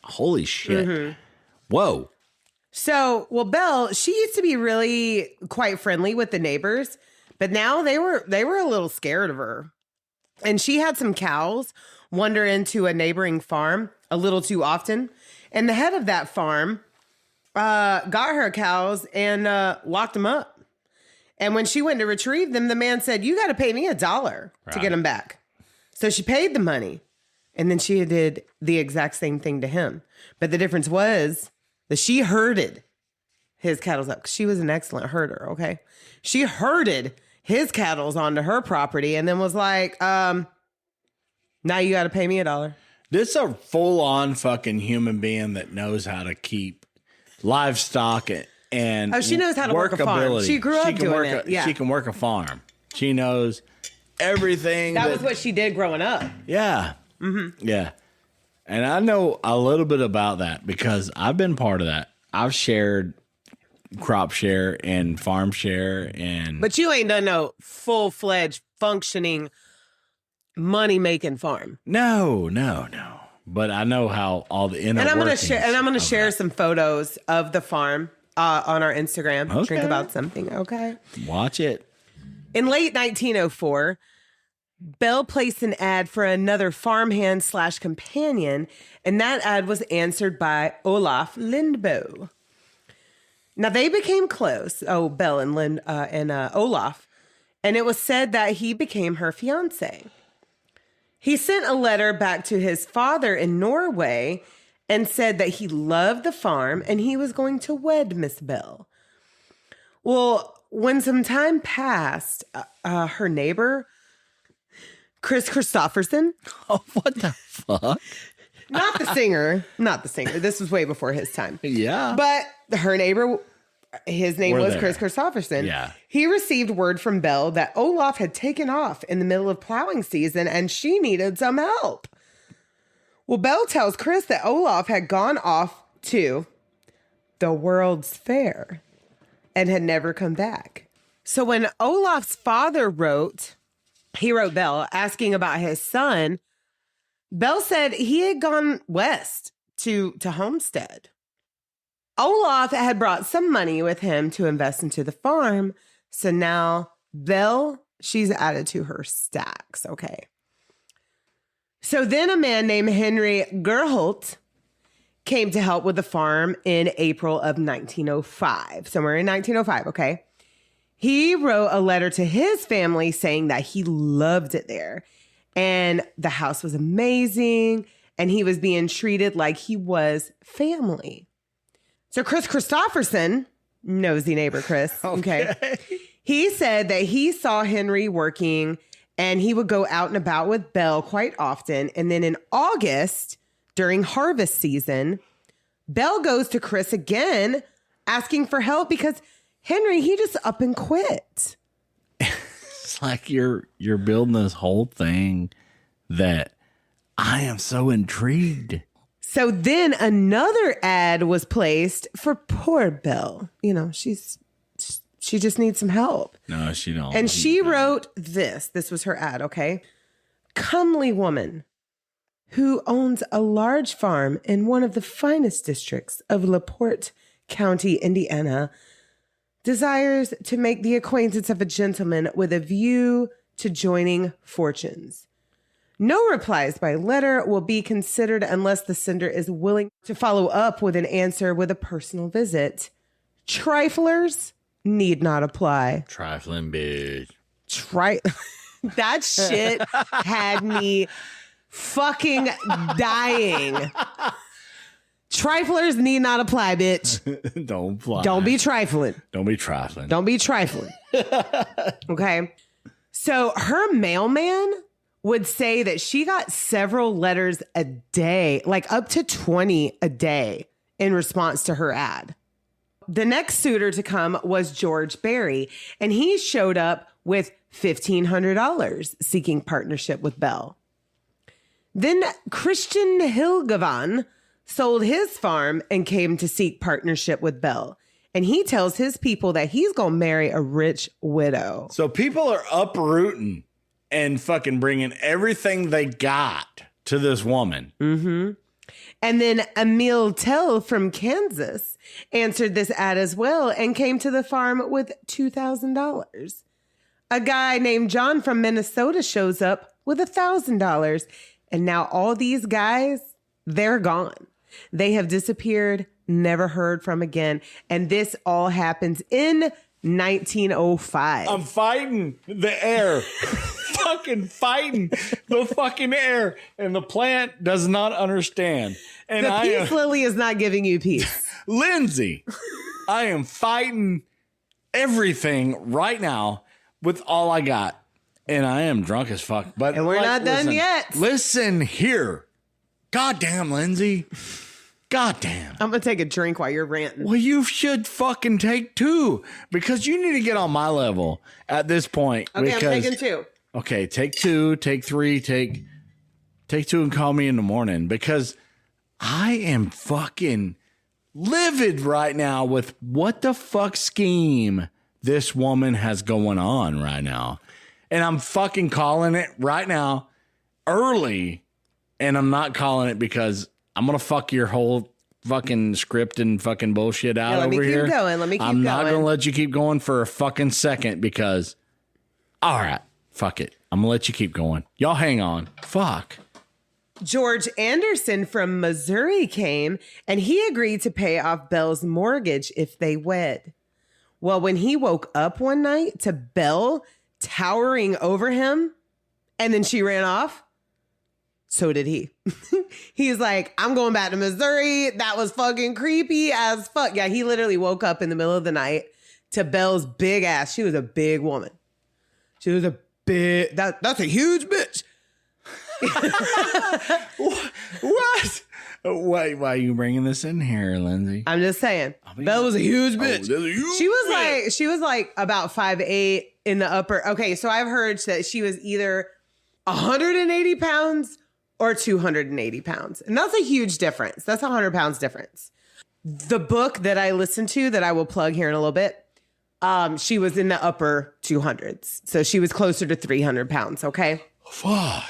Holy shit. Mm-hmm. Whoa. So, well, Belle, she used to be really quite friendly with the neighbors, but now they were a little scared of her. And she had some cows wander into a neighboring farm a little too often. And the head of that farm got her cows and locked them up. And when she went to retrieve them, the man said, you got to pay me $1 to get them back. So she paid the money. And then she did the exact same thing to him. But the difference was that she herded his cattle up. She was an excellent herder, okay? She herded his cattle onto her property and then was like, now you got to pay me $1. This is a full-on fucking human being that knows how to keep livestock and she knows how to work a farm. She grew up doing it. Yeah. She can work a farm. She knows everything. That was what she did growing up. Yeah. Mm-hmm. Yeah. And I know a little bit about that because I've been part of that. I've shared crop share and farm share But you ain't done no full-fledged functioning money-making farm. No. But I know how all the inner workings. And I'm gonna share some photos of the farm on our Instagram. Okay. Drink about something, okay? Watch it. In late 1904, Belle placed an ad for another farmhand / companion, and that ad was answered by Olaf Lindboe. Now they became close. Belle and Olaf, and it was said that he became her fiance. He sent a letter back to his father in Norway and said that he loved the farm and he was going to wed Miss Belle. Well, when some time passed, her neighbor, Chris Christopherson. Oh, what the fuck? Not the singer. This was way before his time. Yeah. But her neighbor, his name was there. Chris Christopherson. Yeah. He received word from Belle that Olaf had taken off in the middle of plowing season and she needed some help. Well, Belle tells Chris that Olaf had gone off to the World's Fair and had never come back. So when Olaf's father wrote Belle asking about his son, Belle said he had gone west to Homestead. Olaf had brought some money with him to invest into the farm. So now Belle, she's added to her stacks. Okay. So then a man named Henry Gerholt came to help with the farm in April of 1905. Somewhere in 1905. Okay. He wrote a letter to his family saying that he loved it there. And the house was amazing. And he was being treated like he was family. So Chris Christopherson, nosy neighbor Chris, okay, he said that he saw Henry working and he would go out and about with Belle quite often. And then in August, during harvest season, Belle goes to Chris again, asking for help because Henry, he just up and quit. It's like you're building this whole thing that I am so intrigued. So then another ad was placed for poor Belle. You know, she just needs some help. No, she don't. And she wrote this. This was her ad, okay? Comely woman who owns a large farm in one of the finest districts of LaPorte County, Indiana, desires to make the acquaintance of a gentleman with a view to joining fortunes. No replies by letter will be considered unless the sender is willing to follow up with an answer with a personal visit. Triflers need not apply. Trifling bitch. That shit had me fucking dying. Triflers need not apply, bitch. Don't fly. Don't be trifling. Don't be trifling. Don't be trifling. Okay. So her mailman would say that she got several letters a day, like up to 20 a day in response to her ad. The next suitor to come was George Barry, and he showed up with $1,500 seeking partnership with Belle. Then Christian Hilgevan sold his farm and came to seek partnership with Belle. And he tells his people that he's going to marry a rich widow. So people are uprooting and fucking bringing everything they got to this woman. Mm-hmm. And then Emil Tell from Kansas answered this ad as well and came to the farm with $2,000. A guy named John from Minnesota shows up with $1,000. And now all these guys, they're gone. They have disappeared, never heard from again. And this all happens in 1905. I'm fighting the air. Fucking fighting the fucking air. And the plant does not understand. And the peace lily is not giving you peace. Lindsay, I am fighting everything right now with all I got. And I am drunk as fuck. But and we're not done yet. Listen here. Goddamn, Lindsay. Goddamn. I'm going to take a drink while you're ranting. Well, you should fucking take two because you need to get on my level at this point. Okay, because, I'm taking two. Okay, take two, take three, take two and call me in the morning because I am fucking livid right now with what the fuck scheme this woman has going on right now. And I'm fucking calling it right now early. And I'm not calling it because I'm going to fuck your whole fucking script and fucking bullshit out over here. Let me keep going. I'm not going to let you keep going for a fucking second because, all right, fuck it. I'm going to let you keep going. Y'all hang on. Fuck. George Anderson from Missouri came and he agreed to pay off Belle's mortgage if they wed. Well, when he woke up one night to Belle towering over him and then she ran off, so did he. He's like, I'm going back to Missouri. That was fucking creepy as fuck. Yeah, he literally woke up in the middle of the night to Belle's big ass. She was a big woman. She was a big, that's a huge bitch. What? Why are you bringing this in here, Lindsay? I'm just saying. Belle was a huge bitch. She was like about 5'8" in the upper. Okay, so I've heard that she was either 180 pounds or 280 pounds. And that's a huge difference. That's 100 pounds difference. The book that I listened to that I will plug here in a little bit, she was in the upper 200s. So she was closer to 300 pounds, okay? Fuck.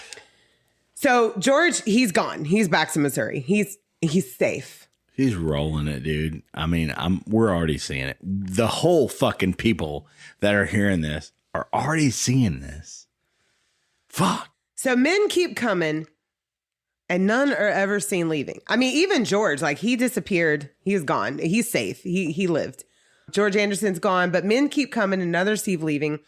So George, he's gone. He's back to Missouri. He's safe. He's rolling it, dude. I mean, we're already seeing it. The whole fucking people that are hearing this are already seeing this. Fuck. So men keep coming and none are ever seen leaving. I mean, even George, like he disappeared. He's gone. He's safe. He lived. George Anderson's gone, but men keep coming and others keep leaving.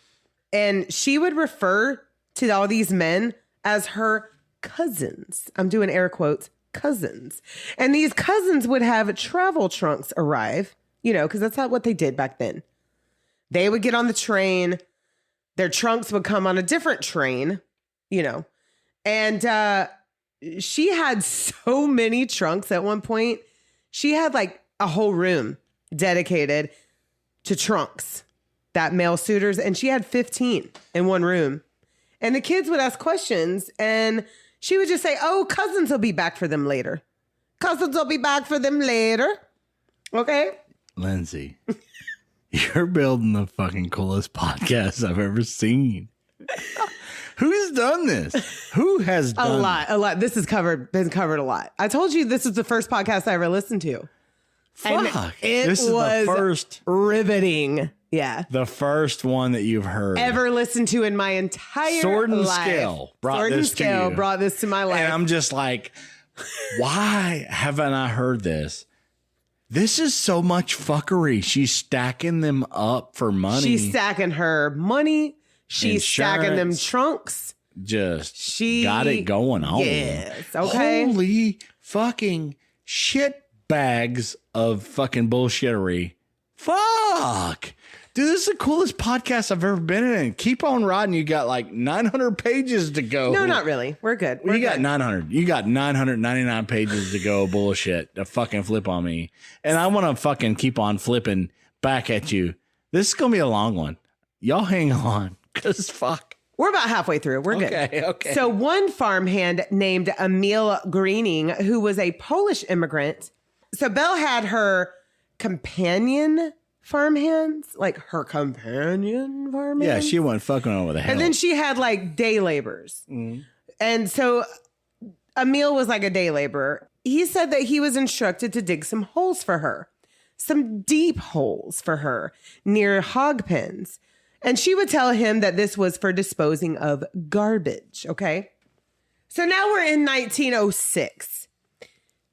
And she would refer to all these men as her cousins. I'm doing air quotes, cousins. And these cousins would have travel trunks arrive, because that's not what they did back then. They would get on the train. Their trunks would come on a different train, And she had so many trunks at one point. She had like a whole room dedicated to trunks, that male suitors. And she had 15 in one room. And the kids would ask questions and she would just say, oh, cousins will be back for them later. Cousins will be back for them later. Okay? Lindsay, you're building the fucking coolest podcast I've ever seen. Who's done this? Who has done a lot. This has been covered a lot. I told you this is the first podcast I ever listened to. Fuck. This is the first riveting. Yeah. The first one that you've heard. Ever listened to in my entire Sword and life. Scale brought this to my life. And I'm just like, why haven't I heard this? This is so much fuckery. She's stacking them up for money. She's stacking her money. She's stacking them trunks. She got it going on. Yes. Okay. Holy fucking shit bags of fucking bullshittery. Fuck. Dude, this is the coolest podcast I've ever been in. Keep on riding. You got like 900 pages to go. No, not really. We're good. You got 900. You got 999 pages to go bullshit to fucking flip on me. And I want to fucking keep on flipping back at you. This is going to be a long one. Y'all hang on, because fuck. We're about halfway through. We're good. Okay. So one farmhand named Emil Greening, who was a Polish immigrant. So Belle had her companion farmhands, like her companion farmhands. Yeah, she wasn't fucking on with a hell. And then she had like day laborers. And so Emil was like a day laborer. He said that he was instructed to dig some holes for her, some deep holes for her near hog pens. And she would tell him that this was for disposing of garbage. Okay. So now we're in 1906.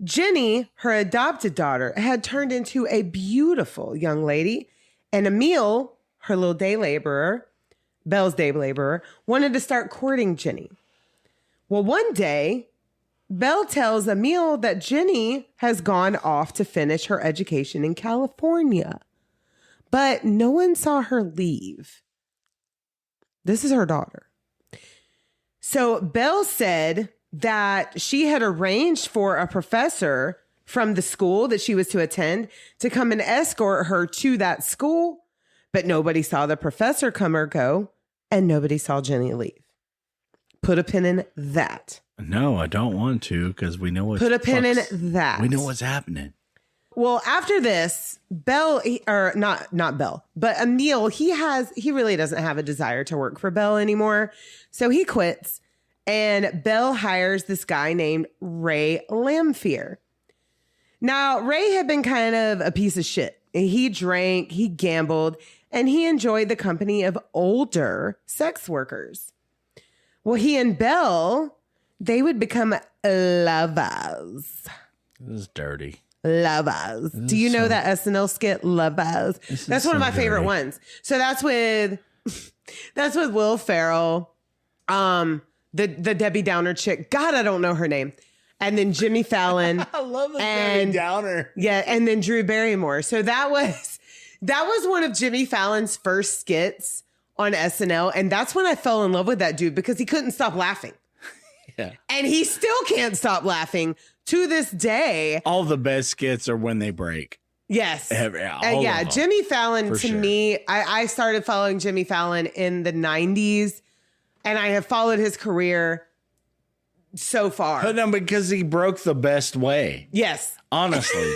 Jenny, her adopted daughter, had turned into a beautiful young lady, and Emil, her little day laborer, Belle's day laborer, wanted to start courting Jenny. Well, one day, Belle tells Emil that Jenny has gone off to finish her education in California, but no one saw her leave. This is her daughter. So Belle said that she had arranged for a professor from the school that she was to attend to come and escort her to that school, but nobody saw the professor come or go, and nobody saw Jenny leave. Put a pin in that. No, I don't want to, because we know what's... Put a pin in that. We know what's happening. Well, after this, Belle, or not Belle, but Emil, he really doesn't have a desire to work for Belle anymore. So he quits. And Belle hires this guy named Ray Lamphere. Now, Ray had been kind of a piece of shit. He drank, he gambled, and he enjoyed the company of older sex workers. Well, he and Belle, they would become lovers. This is dirty. Lovers. Do you know that SNL skit, Lovers? That's one of my favorite ones. So that's with Will Ferrell. The Debbie Downer chick. God, I don't know her name. And then Jimmy Fallon. I love the Debbie Downer. Yeah, and then Drew Barrymore. So that was one of Jimmy Fallon's first skits on SNL. And that's when I fell in love with that dude, because he couldn't stop laughing. Yeah. And he still can't stop laughing to this day. All the best skits are when they break. Yes. Yeah, Jimmy Fallon, to me, I started following Jimmy Fallon in the 90s. And I have followed his career so far. But no, because he broke the best way. Yes. Honestly.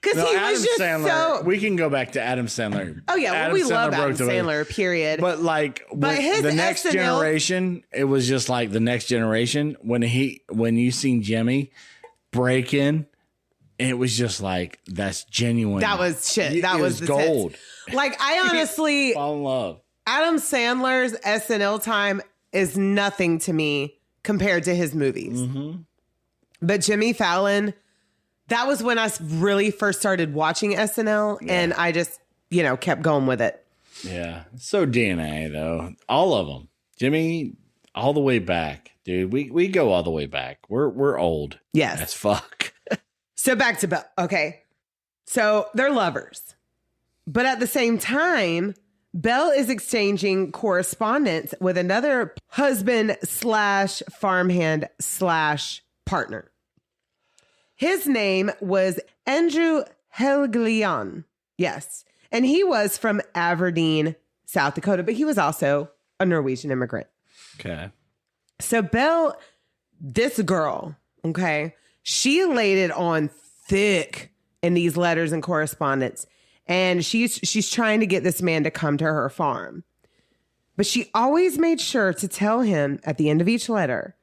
Because he was just Sandler, so... We can go back to Adam Sandler. Oh, yeah. Well, we love Adam Sandler, period. But like, his the next SNL generation, it was just like the next generation. When you seen Jimmy break in, it was just like, that's genuine. That was shit. That was the gold. Tits. Like, I honestly... fall in love. Adam Sandler's SNL time is nothing to me compared to his movies. Mm-hmm. But Jimmy Fallon, that was when I really first started watching SNL, and I just, kept going with it. Yeah. So DNA, though. All of them. Jimmy, all the way back. Dude, we go all the way back. We're old. Yes. As fuck. So back to Belle. Okay. So they're lovers. But at the same time, Belle is exchanging correspondence with another husband / farmhand / partner. His name was Andrew Helglion. Yes. And he was from Aberdeen, South Dakota, but he was also a Norwegian immigrant. Okay. So Belle, this girl, okay, she laid it on thick in these letters and correspondence. And she's trying to get this man to come to her farm. But she always made sure to tell him at the end of each letter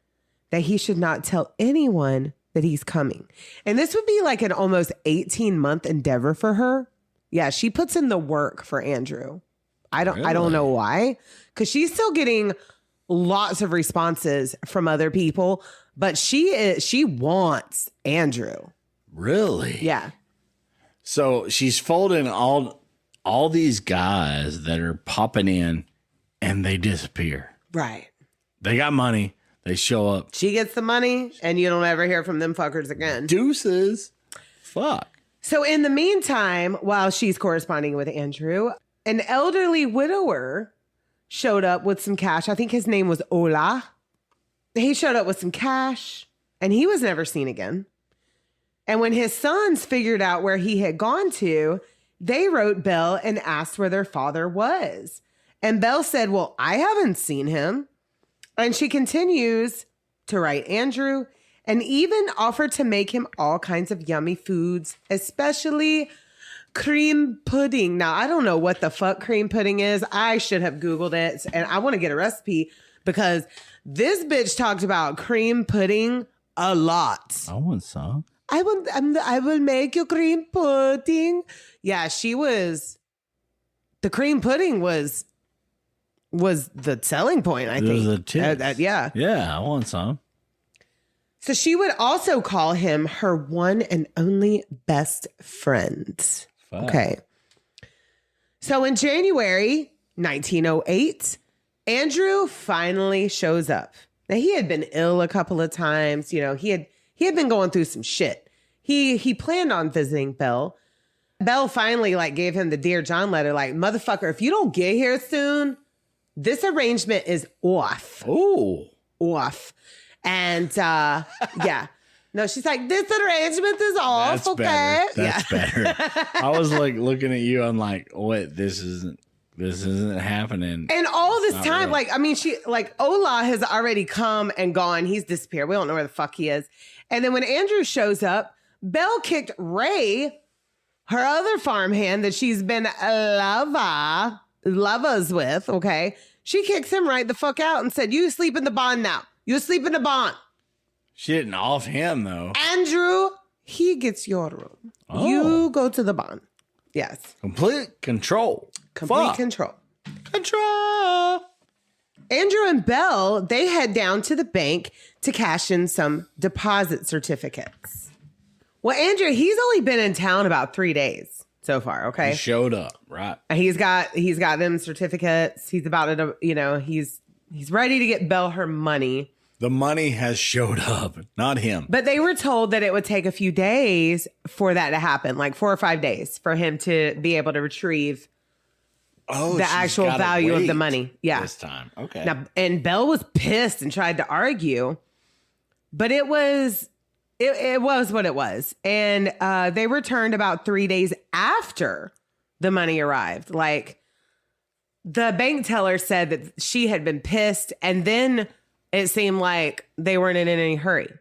that he should not tell anyone that he's coming. And this would be like an almost 18-month endeavor for her. Yeah, she puts in the work for Andrew. I don't know why. Because she's still getting lots of responses from other people. But she wants Andrew. Really? Yeah. So she's folding all these guys that are popping in, and they disappear. Right. They got money. They show up. She gets the money, and you don't ever hear from them fuckers again. Deuces. Fuck. So in the meantime, while she's corresponding with Andrew, an elderly widower showed up with some cash. I think his name was Ola. He showed up with some cash and he was never seen again. And when his sons figured out where he had gone to, they wrote Belle and asked where their father was. And Belle said, well, I haven't seen him. And she continues to write Andrew and even offered to make him all kinds of yummy foods, especially cream pudding. Now, I don't know what the fuck cream pudding is. I should have Googled it. And I want to get a recipe because this bitch talked about cream pudding a lot. I want some. I will make you cream pudding. Yeah, she was. The cream pudding was the selling point, I think. The tits. Yeah. Yeah, I want some. So she would also call him her one and only best friend. Fuck. Okay. So in January 1908, Andrew finally shows up. Now he had been ill a couple of times. You know, he had been going through some shit. He planned on visiting Belle. Belle finally gave him the Dear John letter, motherfucker, if you don't get here soon, this arrangement is off. Oh. Off. And yeah. No, she's like, this arrangement is off, That's okay? Better. That's better. I was looking at you, I'm like, what, this isn't happening. And all this time, real. she Ola has already come and gone. He's disappeared. We don't know where the fuck he is. And then when Andrew shows up, Belle kicked Ray, her other farmhand that she's been lovers with, okay? She kicks him right the fuck out and said, you sleep in the barn now. You sleep in the barn. She didn't off him, though. Andrew, he gets your room. Oh. You go to the barn. Yes. Complete control. Complete control. Control. Andrew and Belle, they head down to the bank to cash in some deposit certificates. Well, Andrew, he's only been in town about 3 days so far, okay? He showed up, right? He's got them certificates. He's about to, he's ready to get Belle her money. The money has showed up, not him. But they were told that it would take a few days for that to happen, 4 or 5 days for him to be able to retrieve the actual value of the money. Yeah. This time. Okay. Now, and Belle was pissed and tried to argue, but it was what it was. And they returned about 3 days after the money arrived. The bank teller said that she had been pissed, and then it seemed like they weren't in any hurry.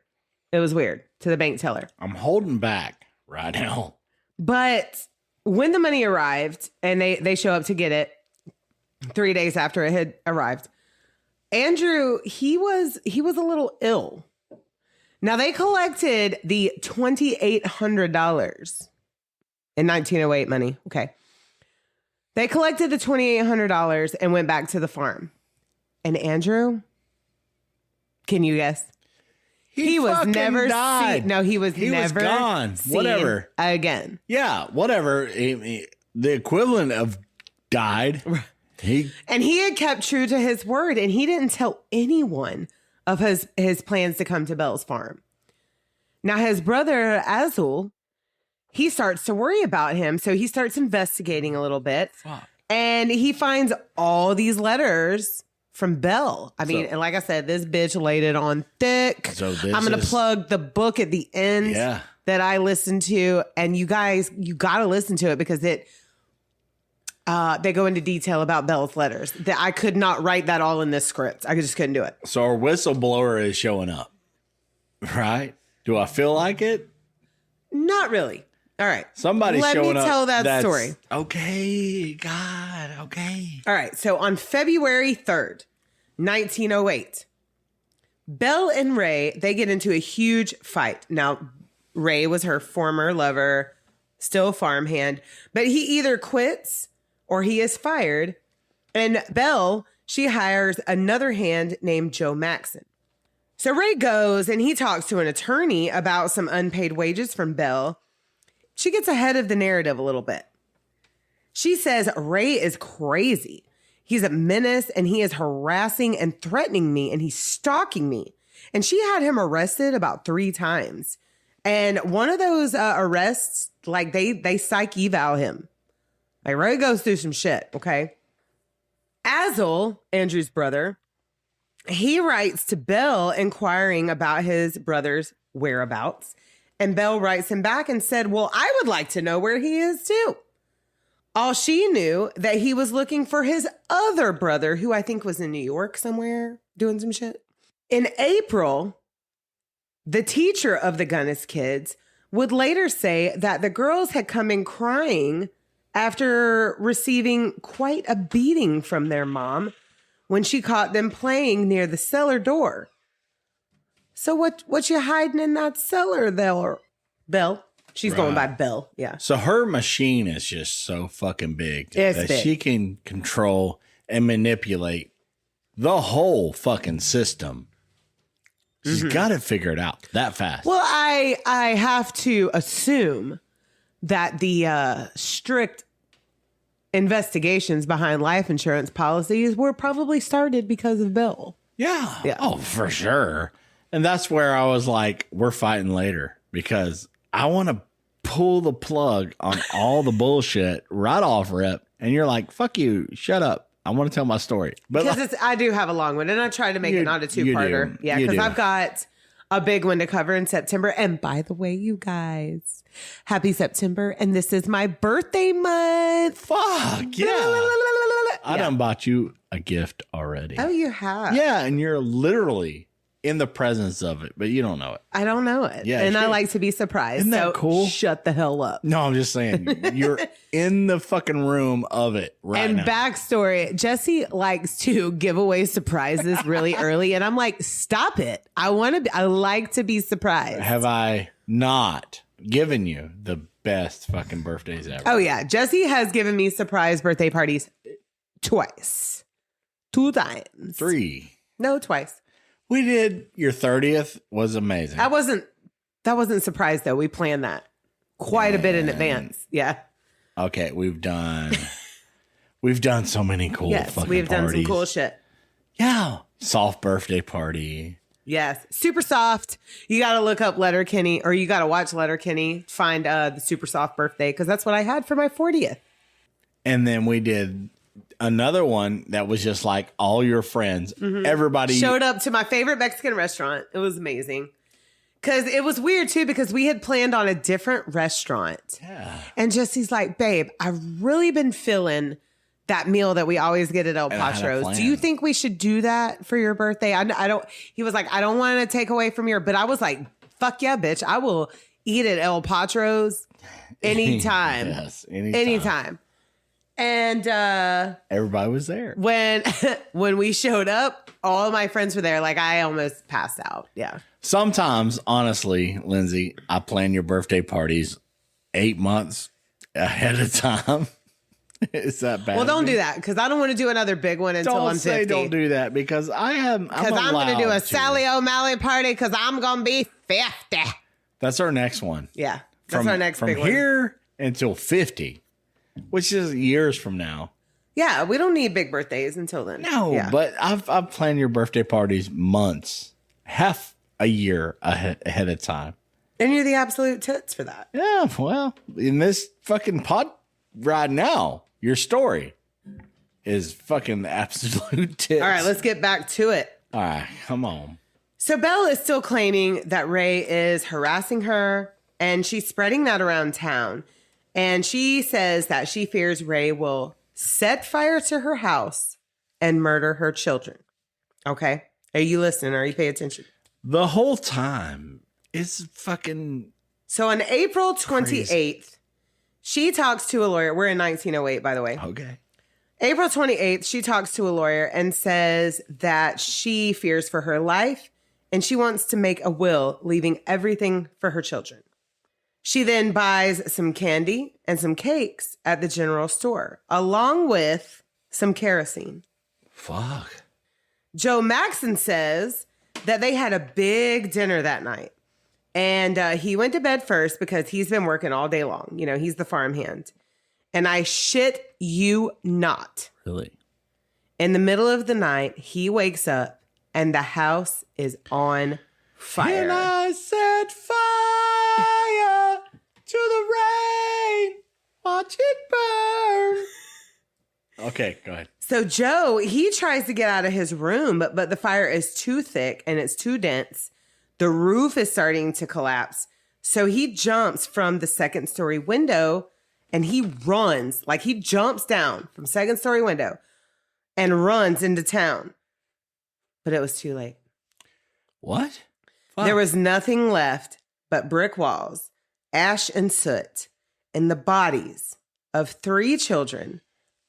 It was weird to the bank teller. I'm holding back right now. But when the money arrived and they show up to get it 3 days after it had arrived, Andrew, he was a little ill. Now they collected the $2,800 in 1908 money. Okay. They collected the $2,800 and went back to the farm. And Andrew, can you guess? He was never died. He was never gone. Seen whatever. Again. Yeah, whatever. The equivalent of died. He had kept true to his word, and he didn't tell anyone of his plans to come to Belle's farm. Now his brother Azul, he starts to worry about him, so he starts investigating a little bit. Fuck. And he finds all these letters from Belle. I mean, and like I said, this bitch laid it on thick. So I'm going to plug the book at the end that I listened to. And you guys, you got to listen to it because they go into detail about Belle's letters. That I could not write that all in this script. I just couldn't do it. So our whistleblower is showing up, right? Do I feel like it? Not really. All right. Somebody's showing up. Let me tell that story. Okay. God. Okay. All right. So on February 3rd, 1908, Belle and Ray, they get into a huge fight. Now, Ray was her former lover, still farmhand, but he either quits or he is fired. And Belle, she hires another hand named Joe Maxon. So Ray goes and he talks to an attorney about some unpaid wages from Belle. She gets ahead of the narrative a little bit. She says Ray is crazy. He's a menace and he is harassing and threatening me and he's stalking me. And she had him arrested about 3 times. And one of those arrests, like they psych eval him. Like Ray goes through some shit, okay? Azel, Andrew's brother, he writes to Belle inquiring about his brother's whereabouts. And Belle writes him back and said, well, I would like to know where he is too. All she knew that he was looking for his other brother, who I think was in New York somewhere doing some shit. In April, the teacher of the Gunness kids would later say that the girls had come in crying after receiving quite a beating from their mom when she caught them playing near the cellar door. So what you hiding in that cellar there, Belle? She's going by Belle, yeah. So her machine is just so fucking big that big. she can control and manipulate the whole fucking system. She's got it figured out that fast. Well, I have to assume that the strict investigations behind life insurance policies were probably started because of Belle. Yeah. Oh, for sure. And that's where I was like, we're fighting later because I want to pull the plug on all the bullshit right off rip. And you're like, fuck you. Shut up. I want to tell my story. But because I do have a long one and I try to make it not a two-parter. Yeah, because I've got a big one to cover in September. And by the way, you guys, happy September. And this is my birthday month. Fuck yeah. I done bought you a gift already. Oh, you have? Yeah. And you're literally in the presence of it, but you don't know it. I don't know it. Yeah, and I like to be surprised. Isn't that cool? Shut the hell up. No, I'm just saying you're in the fucking room of it right and now. Backstory, Jesse likes to give away surprises really early. And I'm like, stop it. I like to be surprised. Have I not given you the best fucking birthdays ever? Oh yeah. Jesse has given me surprise birthday parties twice. 2 times. 3. No, twice. We did your 30th was amazing. That wasn't surprised though. We planned that quite a bit in advance. Yeah. Okay, we've done so many cool fucking we've done parties. some cool shit. Yeah. Soft birthday party. Yes. Super soft. You got to look up Letterkenny or you got to watch Letterkenny, find the super soft birthday because that's what I had for my 40th. And then we did another one that was just like all your friends. Everybody showed up to my favorite Mexican restaurant. It was amazing. Because it was weird too, because we had planned on a different restaurant. Yeah. And Jesse's like, babe, I've really been feeling that meal that we always get at El Patro's. Do you think we should do that for your birthday? I don't, he was like, I don't want to take away from your, but I was like, fuck yeah, bitch. I will eat at El Patro's anytime. Yes, anytime. And everybody was there. When we showed up, all my friends were there. Like I almost passed out. Yeah. Sometimes, honestly, Lindsay, I plan your birthday parties 8 months ahead of time. Is that bad? Well, don't do that because I don't want to do another big one until I'm 50. Don't do that because I'm going to do a Sally O'Malley party because I'm going to be 50. That's our next one. Yeah. That's our next big one. From here until 50. Which is years from now. Yeah, we don't need big birthdays until then. No, but I've planned your birthday parties months, half a year ahead of time. And you're the absolute tits for that. Yeah, well, in this fucking pod right now, your story is fucking the absolute tits. All right, let's get back to it. All right, come on. So Belle is still claiming that Ray is harassing her, and she's spreading that around town. And she says that she fears Ray will set fire to her house and murder her children. Okay? Are you listening? Are you paying attention? The whole time is fucking... So on April 28th, she talks to a lawyer. We're in 1908, by the way. Okay. April 28th, she talks to a lawyer and says that she fears for her life and she wants to make a will, leaving everything for her children. She then buys some candy and some cakes at the general store, along with some kerosene. Fuck. Joe Maxson says that they had a big dinner that night. And he went to bed first because he's been working all day long. You know, he's the farmhand. And I shit you not. Really? In the middle of the night, he wakes up and the house is on fire. And I set fire to the rain. Watch it burn. Okay, go ahead. So Joe, he tries to get out of his room, but the fire is too thick and it's too dense. The roof is starting to collapse. So he jumps from the second story window and he runs, like he jumps down from second story window and runs into town. But it was too late. What? Fuck. There was nothing left but brick walls, ash and soot, and the bodies of 3 children,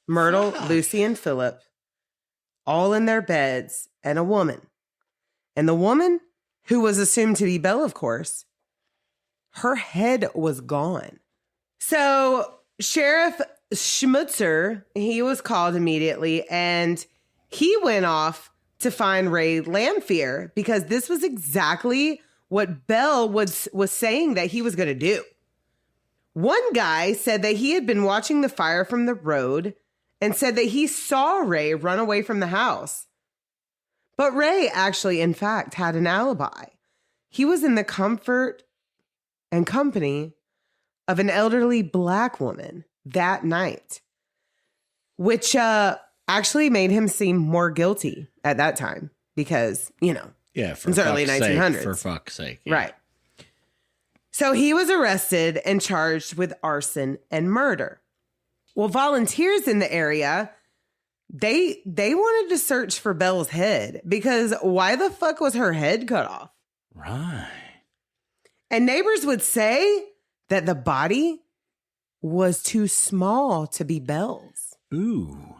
Myrtle, Lucy, and Philip, all in their beds, and a woman. And the woman, who was assumed to be Belle, of course, her head was gone. So Sheriff Schmutzer, he was called immediately, and he went off to find Ray Lamphere because this was exactly what Belle was saying that he was going to do. One guy said that he had been watching the fire from the road and said that he saw Ray run away from the house. But Ray actually, in fact, had an alibi. He was in the comfort and company of an elderly Black woman that night, which actually made him seem more guilty at that time because, you know, for it's early 1900s. For fuck's sake. Yeah. Right. So he was arrested and charged with arson and murder. Well, volunteers in the area, they wanted to search for Belle's head because why the fuck was her head cut off? Right. And neighbors would say that the body was too small to be Belle's. Ooh.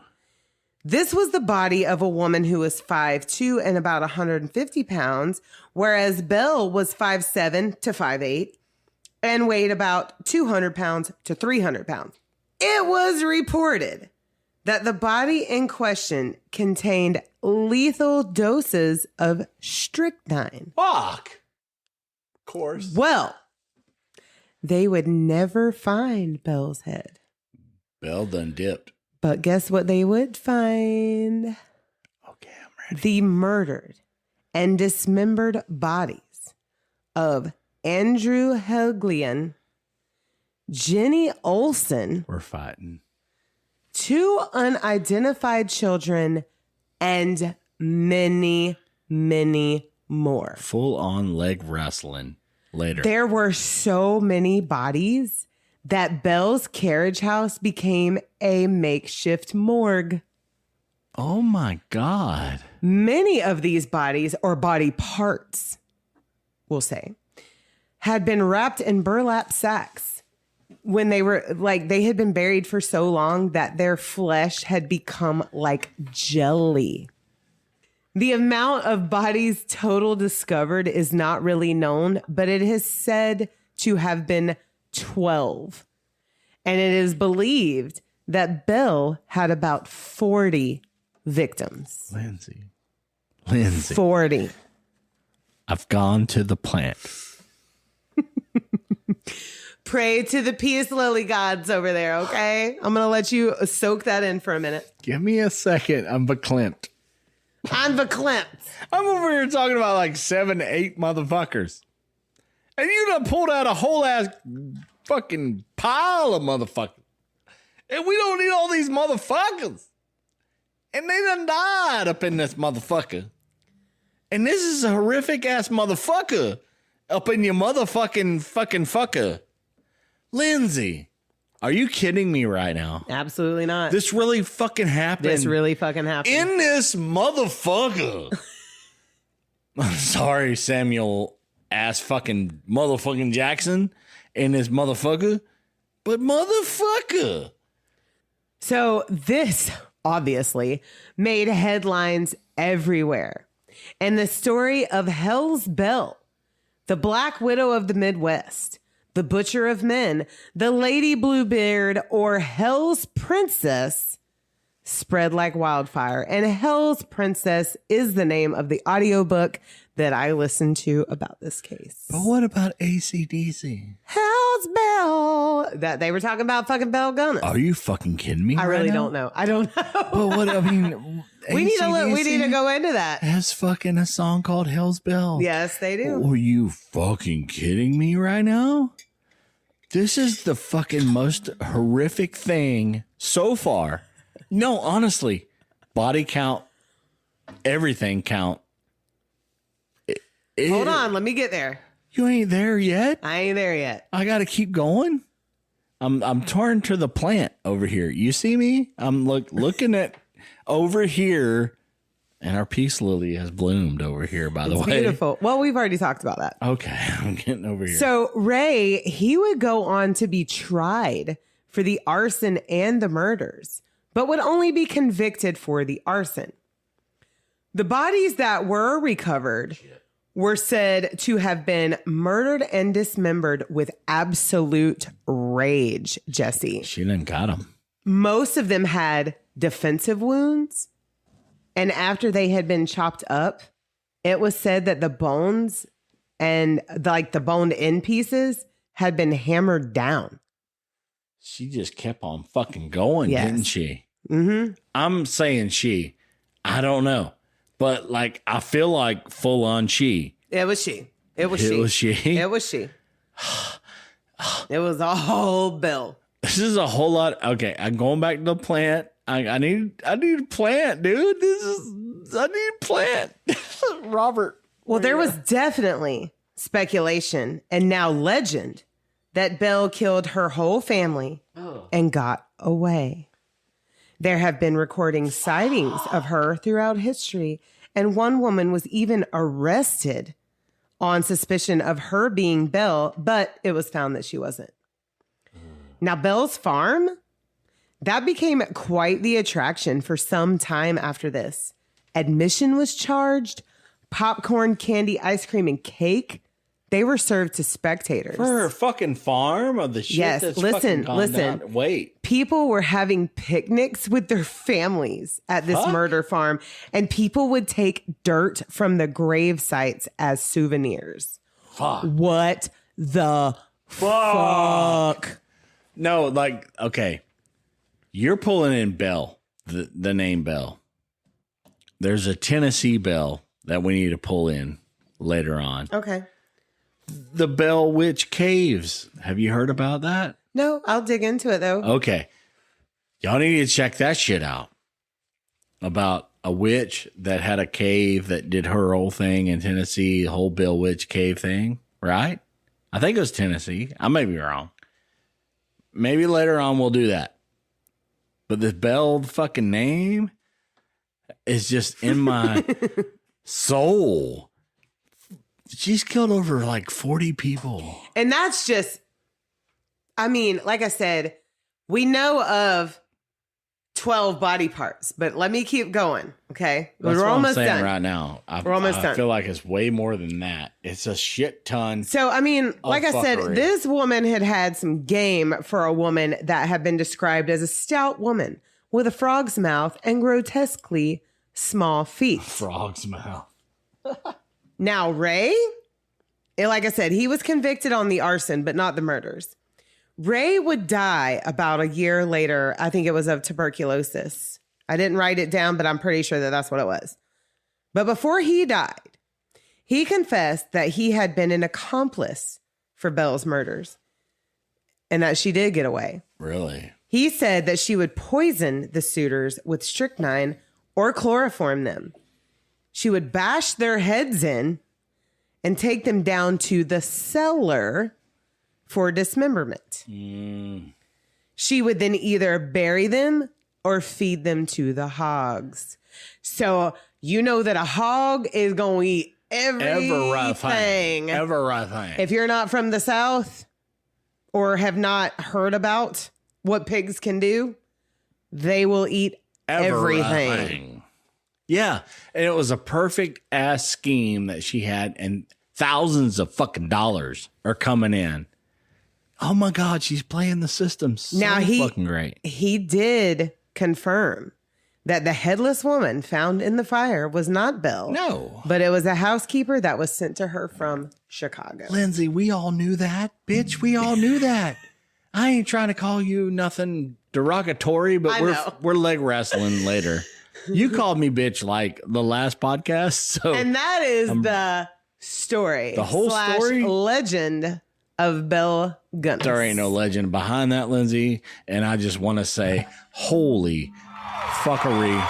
This was the body of a woman who was 5'2" and about 150 pounds, whereas Belle was 5'7" to 5'8" and weighed about 200 pounds to 300 pounds. It was reported that the body in question contained lethal doses of strychnine. Fuck. Of course. Well, they would never find Belle's head. Belle done dipped. But guess what they would find? Okay, I'm ready. The murdered and dismembered bodies of Andrew Helglian, Jenny Olson. We're fighting. 2 unidentified children, and many, many more. Full on leg wrestling later. There were so many bodies that Belle's carriage house became a makeshift morgue. Oh my God. Many of these bodies, or body parts, we'll say, had been wrapped in burlap sacks when they were they had been buried for so long that their flesh had become like jelly. The amount of bodies total discovered is not really known, but it is said to have been 12. And it is believed that Belle had about 40 victims. Lindsay. 40. I've gone to the plant. Pray to the peace lily gods over there, okay? I'm going to let you soak that in for a minute. Give me a second. I'm verklempt. I'm verklempt. I'm over here talking about like 7, 8 motherfuckers. And you done pulled out a whole ass fucking pile of motherfuckers. And we don't need all these motherfuckers. And they done died up in this motherfucker. And this is a horrific ass motherfucker up in your motherfucking fucking fucker. Lindsay, are you kidding me right now? Absolutely not. This really fucking happened. This really fucking happened. In this motherfucker. I'm sorry, Samuel ass fucking motherfucking Jackson in this motherfucker. But motherfucker. So this obviously made headlines everywhere. And the story of Hell's Belle, the Black Widow of the Midwest, the Butcher of Men, the Lady Bluebeard, or Hell's Princess spread like wildfire. And Hell's Princess is the name of the audiobook that I listened to about this case. But what about AC/DC? Hell's Belle. That they were talking about fucking Belle Gunness. Are you fucking kidding me? I really don't know. I don't know. But what I mean, we need to go into that. Has fucking a song called Hell's Belle. Yes, they do. Are you fucking kidding me right now? This is the fucking most horrific thing so far. No, honestly, body count, everything count. Hold on, let me get there. You ain't there yet? I ain't there yet. I got to keep going. I'm torn to the plant over here. You see me? I'm looking at over here. And our peace lily has bloomed over here, by the way. Beautiful. Well, we've already talked about that. Okay, I'm getting over here. So Ray, he would go on to be tried for the arson and the murders, but would only be convicted for the arson. The bodies that were recovered were said to have been murdered and dismembered with absolute rage, Jesse. She didn't got them. Most of them had defensive wounds. And after they had been chopped up, it was said that the bones and the boned end pieces had been hammered down. She just kept on fucking going, didn't she? Mm-hmm. I'm saying she. I don't know. But like, I feel like full on she. It was she. It was she. It was she. It was she. It was a whole bill. This is a whole lot. Okay, I'm going back to the plant. I need a plant, dude. I need a plant. Robert. Well, there was definitely speculation and now legend that Belle killed her whole family and got away. There have been recording sightings of her throughout history, and one woman was even arrested on suspicion of her being Belle, but it was found that she wasn't. Now, Belle's farm, that became quite the attraction for some time after this. Admission was charged. Popcorn, candy, ice cream, and cake, they were served to spectators. For her fucking farm of the shit that's fucking gone down. Wait. People were having picnics with their families at this murder farm, and people would take dirt from the grave sites as souvenirs. Fuck. What the fuck? No, like, okay. You're pulling in Belle, the name Belle. There's a Tennessee Belle that we need to pull in later on. Okay. The Bell Witch Caves. Have you heard about that? No, I'll dig into it though. Okay. Y'all need to check that shit out. About a witch that had a cave that did her whole thing in Tennessee, the whole Bell Witch Cave thing, right? I think it was Tennessee. I may be wrong. Maybe later on we'll do that. But the Belle fucking name is just in my soul. She's killed over like 40 people. And that's just, I mean, like I said, we know of 12 body parts, but let me keep going, okay? That's We're what almost I'm saying done. right now. We're almost done. I feel like it's way more than that. It's a shit ton. So, I mean, like I said, fuckery. this woman had some game for a woman that had been described as a stout woman with a frog's mouth and grotesquely small feet. Frog's mouth. Now, Ray, like I said, he was convicted on the arson, but not the murders. Ray would die about a year later. I think it was of tuberculosis. I didn't write it down, but I'm pretty sure that that's what it was. But before he died, he confessed that he had been an accomplice for Belle's murders and that she did get away. Really? He said that she would poison the suitors with strychnine or chloroform them. She would bash their heads in and take them down to the cellar for dismemberment. She would then either bury them or feed them to the hogs. So you know that a hog is going to eat everything. Everything. If you're not from the South or have not heard about what pigs can do, they will eat everything. Yeah. And it was a perfect ass scheme that she had, and thousands of fucking dollars are coming in. Oh my God, she's playing the system so fucking great. He did confirm that the headless woman found in the fire was not Belle. No. But it was a housekeeper that was sent to her from Chicago. Lindsay, we all knew that. Bitch, we all knew that. I ain't trying to call you nothing derogatory, but we're leg wrestling later. You called me bitch like the last podcast. So and that is the story. The whole story? Legend of Belle Gunness. There ain't no legend behind that, Lindsay. And I just want to say, holy fuckery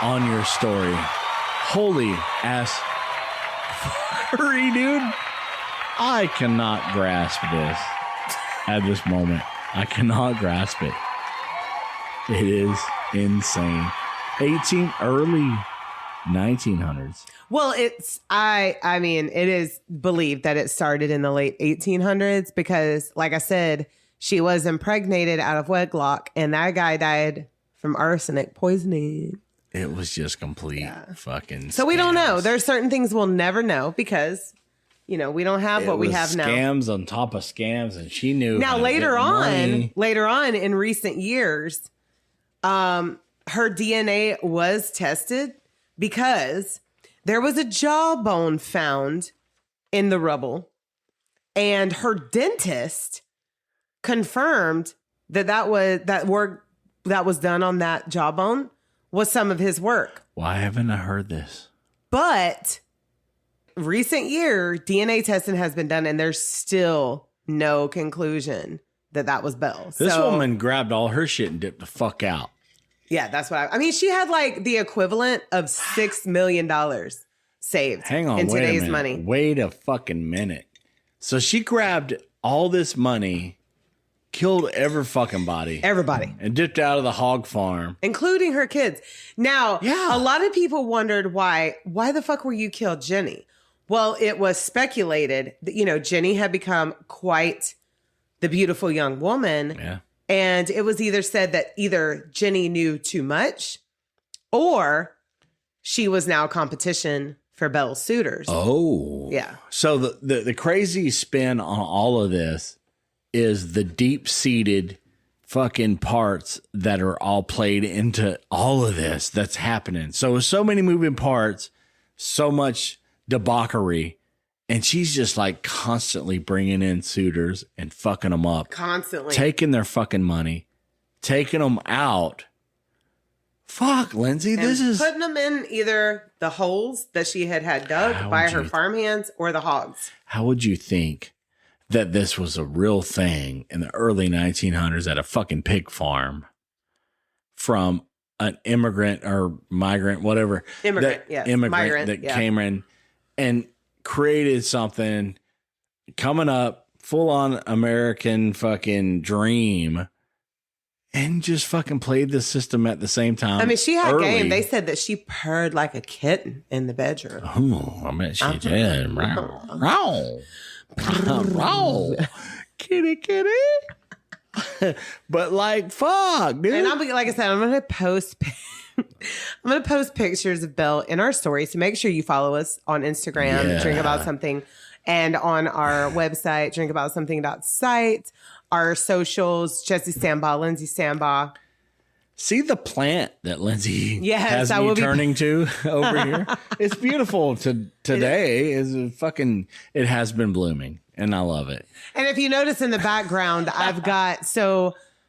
on your story. Holy ass fuckery, dude. I cannot grasp this at this moment. I cannot grasp it. It is insane. Early 1900s. Well, I mean, it is believed that it started in the late 1800s because, like I said, she was impregnated out of wedlock and that guy died from arsenic poisoning. It was just complete fucking So we don't know. scams. There's certain things we'll never know because, we don't have what we have now. Scams on top of scams, and she knew. Now, how to later get money. on in recent years, her DNA was tested because there was a jawbone found in the rubble, and her dentist confirmed that work that was done on that jawbone was some of his work. Why haven't I heard this? But recent year, DNA testing has been done, and there's still no conclusion that was Belle. This woman grabbed all her shit and dipped the fuck out. Yeah, that's what I mean, she had like the equivalent of $6 million saved Hang on, in wait a today's minute. money. Wait a fucking minute. So she grabbed all this money, killed every fucking body, Everybody, and dipped out of the hog farm. including her kids. Now, Yeah. a lot of people wondered why the fuck were you killed Jenny? Well, it was speculated that, Jenny had become quite the beautiful young woman. Yeah. And it was either said that either Jenny knew too much or she was now competition for Belle's suitors. Oh. Yeah. So the crazy spin on all of this is the deep-seated fucking parts that are all played into all of this that's happening. So many moving parts, so much debauchery, and she's just like constantly bringing in suitors and fucking them up. Constantly. Taking their fucking money, taking them out. Fuck, Lindsay, this is... putting them in either the holes that she had dug How by would her you- farmhands or the hogs. How would you think that this was a real thing in the early 1900s at a fucking pig farm from an immigrant or migrant, whatever. Immigrant, yes. Immigrant Migrant, that yeah. came in and created something coming up, full on American fucking dream, and just fucking played the system at the same time. I mean, she had early. game. They said that she purred like a kitten in the bedroom. Oh, I bet she did. Row, row, row. Kitty. But like, fuck, dude. And like I said, I'm gonna post pictures of Belle in our story. So make sure you follow us on Instagram, Yeah. Drink About Something, and on our website, drinkaboutSomething.site. Our socials, Jesse Stambaugh, Lindsay Stambaugh. See the plant that Lindsay Yes, has I me will be- turning to over here? It's beautiful today. It has been blooming, and I love it. And if you notice in the background, I've got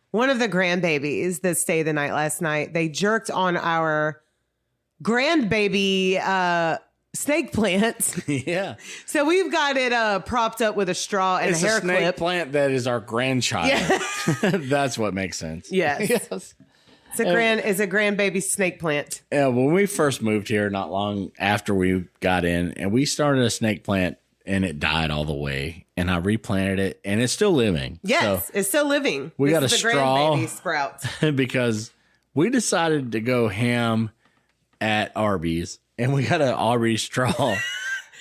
one of the grandbabies that stayed the night last night, they jerked on our grandbaby snake plant. Yeah. So we've got it propped up with a straw and It's a hair a snake clip. plant that is our grandchild. Yeah. That's what makes sense. Yes. Yes. It's a grandbaby snake plant. Yeah, when we first moved here, not long after we got in, and we started a snake plant, and it died all the way, and I replanted it, and it's still living. Yes, it's still living. We got This a is the straw. grandbaby sprout. So, because we decided to go ham at Arby's, and we got an Arby's straw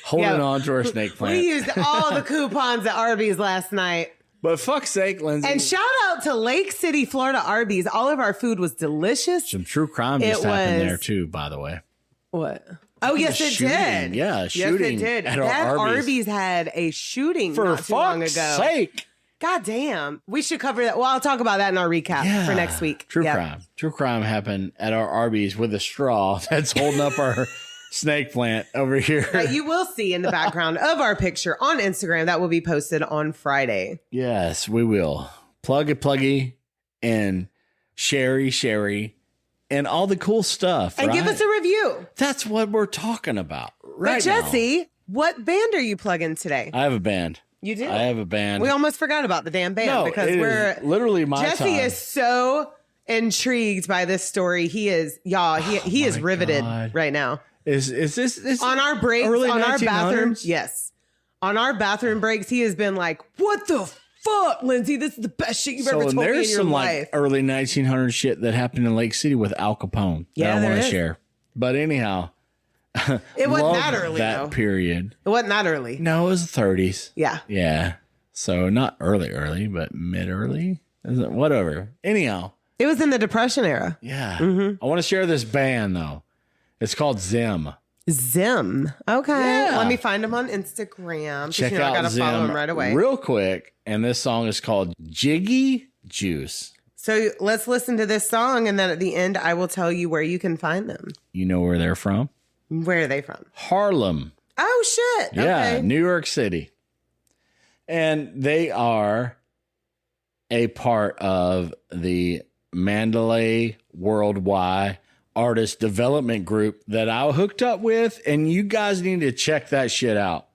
holding Yeah. on to our snake plant. We used all the coupons at Arby's last night. But fuck's sake, Lindsay. And shout out to Lake City, Florida Arby's. All of our food was delicious. some true crime just It happened was- there, too, by the way. What? Oh, yes, it shooting. did. Yeah, yes, shooting it did. at our That Arby's. had a shooting For not too long fuck's ago. sake. God damn. We should cover that. Well, I'll talk about that in our recap Yeah. for next week. True Yep. crime. True crime happened at our Arby's with a straw that's holding up our snake plant over here. That you will see in the background of our picture on Instagram that will be posted on Friday. Yes, we will. Pluggy, and Sherry, and all the cool stuff. And right? give us a review. That's what we're talking about right But Jesse, what band are you plugging today? now. I have a band. You do. I have a band. We almost forgot about the damn band No, because it we're is literally my Jesse time. is so intrigued by this story. He is, y'all. He is riveted right now. Is this On our breaks, early on our bathroom, 1900s? yes, on our bathroom breaks, he has been like, "What the fuck, Lindsay? This is the best shit you've ever told me in there's your some life." like early 1900s shit that happened in Lake City with Al Capone Yeah, that I there want to is. share. But anyhow, It wasn't love that early, that though. period. It wasn't that early. No, it was the 30s. Yeah. Yeah. So not early, but mid-early. Whatever. Anyhow. It was in the Depression era. Yeah. I want to share this band though. It's called Zim. Zim. Okay. Yeah. Let me find him on Instagram. 'Cause, Check you know, I out gotta Zim follow him right away. real quick. And this song is called Jiggy Juice. So let's listen to this song, and then at the end, I will tell you where you can find them. You know where they're from? Where are they from? Harlem. Oh, shit. Yeah, Okay. New York City. And they are a part of the Mandalay Worldwide Artist Development Group that I hooked up with, and you guys need to check that shit out.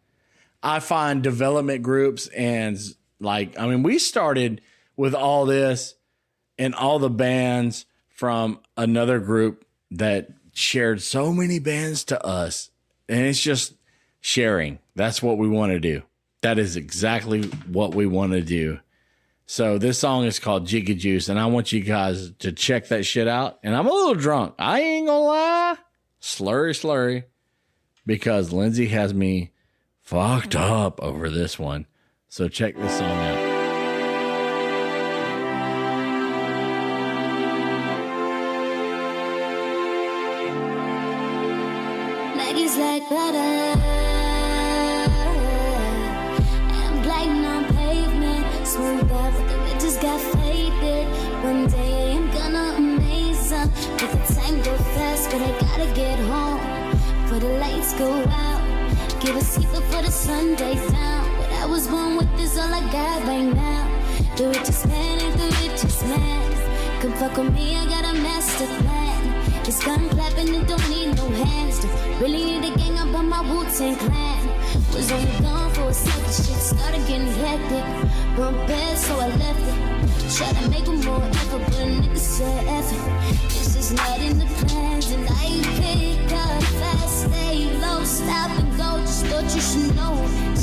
I find development groups and we started with all this and all the bands from another group that shared so many bands to us. And it's just sharing. That's what we want to do. That is exactly what we want to do. So this song is called Jiggy Juice, and I want you guys to check that shit out. And I'm a little drunk. I ain't gonna lie. Slurry. Because Lindsay has me fucked up over this one. So check this song out. Maggie's like butter, and I'm gliding on pavement, smooth out, but the ridges got faded. One day I'm gonna amaze them, but the time go fast, but I gotta get home before the lights go out. Give a seat before the sun dies down. What I was born with is all I got right now. The richest man ain't the richest man. Come fuck with me, I got a master plan. It's gun clapping and don't need no hands. Don't really need a gang up on my Wu-Tang clan. Was only gone for a second, shit started getting hectic. Wrong bed, so I left it. Try to make it more effort, but a nigga said effort. This is not in the plans, and I ain't pick up fast, stay low, stop and go. Just thought you should know.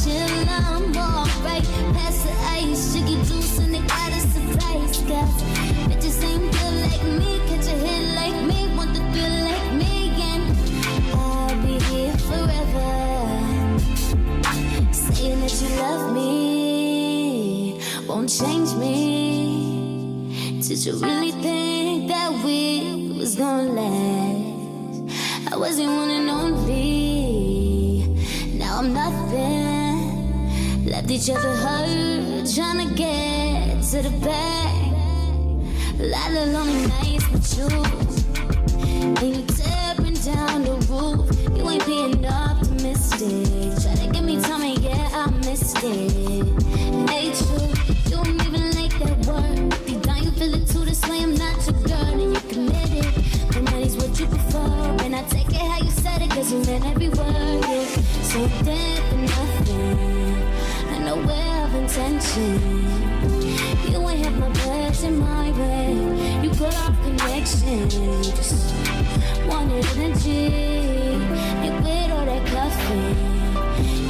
Chill, I'm alright. Pass the ice, jiggy juice, and they got a surprise, guys. Bitches ain't good like me, catch a hit like me, want the thrill like me, and I'll be here forever. Saying that you love me won't change me. Did you really think that we was gonna last? I wasn't one and only. Now I'm nothing. Left each other hurt, trying to get to the back. A lot of lonely nights with you, and you tearing down the roof. You ain't being optimistic. Try to give me time, yeah, I missed it. Hey, true, you don't even like that word. Deep down you feel it too, this way I'm not your girl, and you committed. The money's what you prefer, and I take it how you said it, cause you meant every word, yeah. So dead for nothing, unaware of intention. You ain't have my best in my way. You cut off connection, just wanted energy. And with all that coffee,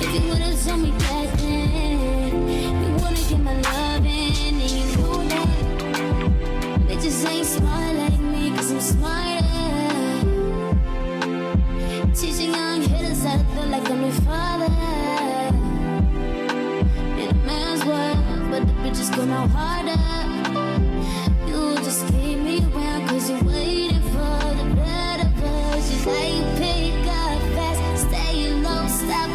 if you would've told me back then, you wouldn't get my loving, and you know that. Bitches ain't smart like me, cause I'm smarter. Teaching young hitters how to feel like I'm your father. In a man's world, but the bitches come out harder. You just keep me around, cause you're waiting for the better version. Now you pick up fast, stay low, stop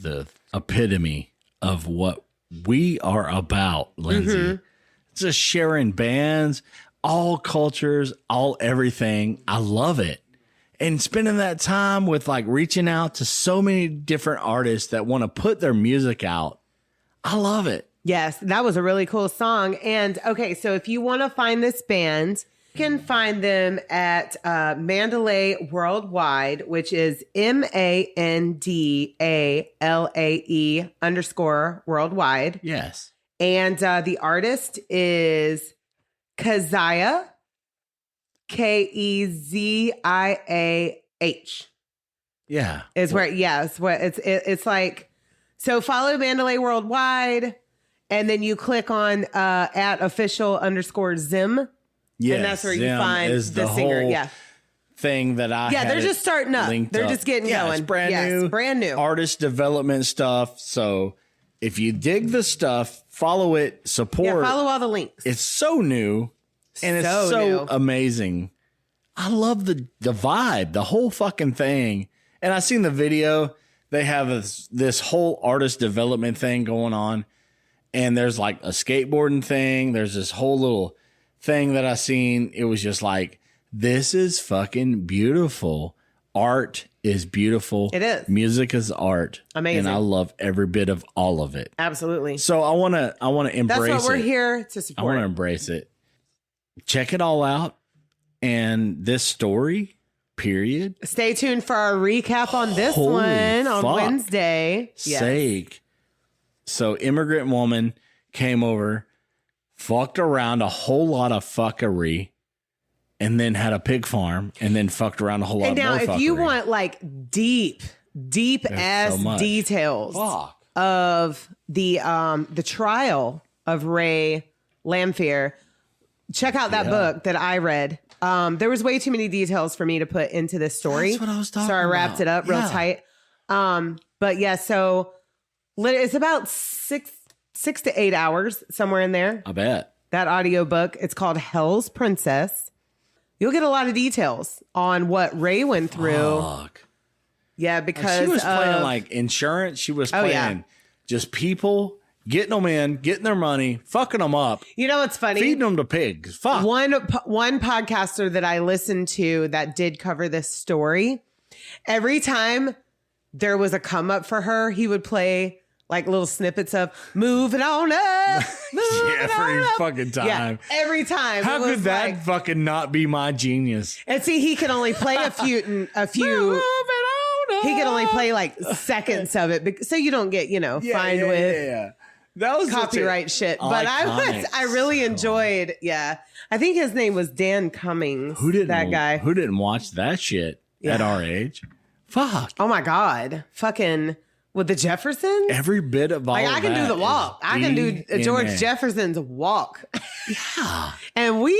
the epitome of what we are about, Lindsay. Just sharing bands, all cultures, all everything. I love it. And spending that time with like reaching out to so many different artists that want to put their music out. I love it. Yes, that was a really cool song. And okay, so if you want to find this band, you can find them at Mandalay Worldwide, which is MANDALAE_worldwide. Yes. And the artist is Keziah, KEZIAH. Yeah. Is where, it's like, so follow Mandalay Worldwide, and then you click on at official_Zim. Yes, and that's where you Zim find is the singer. whole Yeah. thing that I Yeah, had they're just starting up. They're just getting going. It's brand new Artist development stuff. So if you dig the stuff, follow it, support. Yeah, follow all the links. It's so new and it's So so new. amazing. I love the vibe, the whole fucking thing. And I seen the video. They have this whole artist development thing going on. And there's like a skateboarding thing. There's this whole little thing that I seen. It was just like, this is fucking beautiful. Art is beautiful. It is. Music is art. Amazing. And I love every bit of all of it. Absolutely. So I want to embrace it. That's what we're here to I support. want to embrace it. Check it all out. And this story, period. Stay tuned for our recap on this Holy one on fuck. Wednesday. Yes. Sake. So immigrant woman came over, fucked around a whole lot of fuckery, and then had a pig farm, and then fucked around a whole lot And now, more fuckery. if you want like deep ass so much. details Fuck. of the trial of Ray Lamphere, check out that book that I read. There was way too many details for me to put into this story. That's what I was talking So I wrapped about. it up real tight. But yeah, so it's about 6 to 8 hours, somewhere in there. I bet. That audio book. It's called Hell's Princess. You'll get a lot of details on what Ray went through. Fuck. Yeah, because She was playing like insurance. She was playing just people, getting them in, getting their money, fucking them up, you know what's funny? feeding them to pigs. Fuck. One podcaster that I listened to that did cover this story, every time there was a come up for her, he would play like little snippets of moving on up. Every fucking time. Yeah, every time. How It was could that like- fucking not be my genius? and see, he could only play a few. He could only play like seconds of it, so you don't get fined with That was copyright shit. But iconic I really enjoyed. Yeah, I think his name was Dan Cummings. Who didn't that guy? Who didn't watch that shit at our age? Fuck. Oh my god, fucking with the Jeffersons. Every bit of all Like I can do that the walk. is I can do DNA. George Jefferson's walk. Yeah. And Wheezy.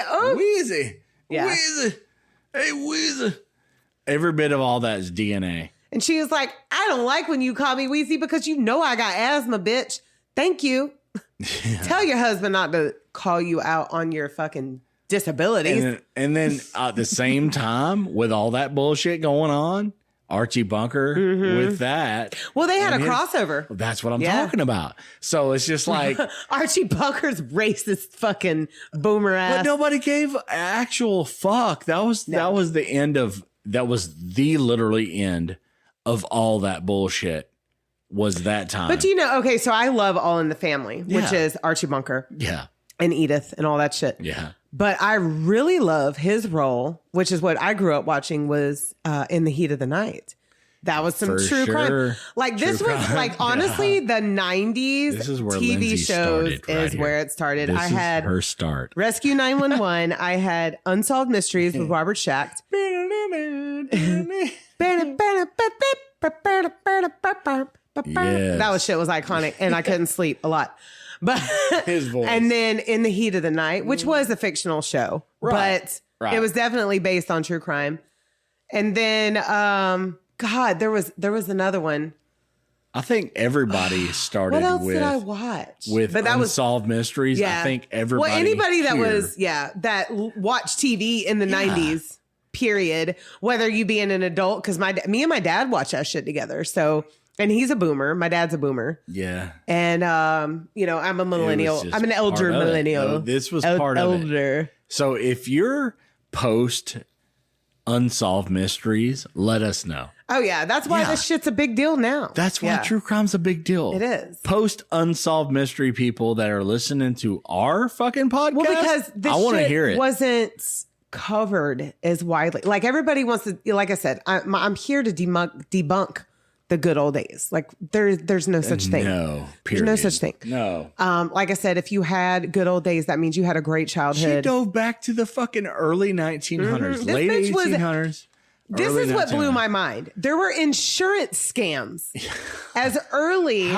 Oh, Wheezy. Yeah. Wheezy. Hey, Wheezy. Every bit of all that is DNA. and she was like, "I don't like when you call me Wheezy because you know I got asthma, bitch. Thank you. Tell your husband not to call you out on your fucking disabilities." And then at the same time, with all that bullshit going on, Archie Bunker with that. Well, they had a and his- crossover. That's what I'm Yeah. talking about. So it's just like, Archie Bunker's racist fucking boomer ass. but nobody gave actual fuck. That was the end of the literally end of all that bullshit. Was that time? But okay, so I love All in the Family, which Yeah. is Archie Bunker yeah, and Edith and all that shit. yeah. But I really love his role, which is what I grew up watching, was In the Heat of the Night. That was some For true crime. sure. Like this True was crime. like honestly the 90s This is where TV Lindsay shows started right is here. where it started. This I is had her start. Rescue 911. I had Unsolved Mysteries with Robert Schacht. Yes. That shit was iconic, and I couldn't sleep a lot. But His voice. and then In the Heat of the Night, which was a fictional show, Right. but it was definitely based on true crime. And then, God, there was another one. I think everybody started What else with did I watch? with but that was Unsolved Mysteries. I think everybody. Well, anybody that here- was that watched TV in the 90s. Period. Whether you being an adult, because me and my dad watched that shit together. So And he's a boomer. My dad's a boomer. Yeah. And, I'm a millennial. I'm an elder millennial. No, this was part of it. So if you're post unsolved mysteries, let us know. Oh, yeah. That's why this shit's a big deal now. That's why true crime's a big deal. It is. Post unsolved mystery people that are listening to our fucking podcast. Well, because I want to hear it. Wasn't covered as widely. Like everybody wants to, like I said, I'm here to debunk the good old days. Like there's no such thing. No, period. There's no such thing. No. Like I said, if you had good old days, that means you had a great childhood. She dove back to the fucking early 1900s, late 1800s. This is what blew my mind. There were insurance scams as early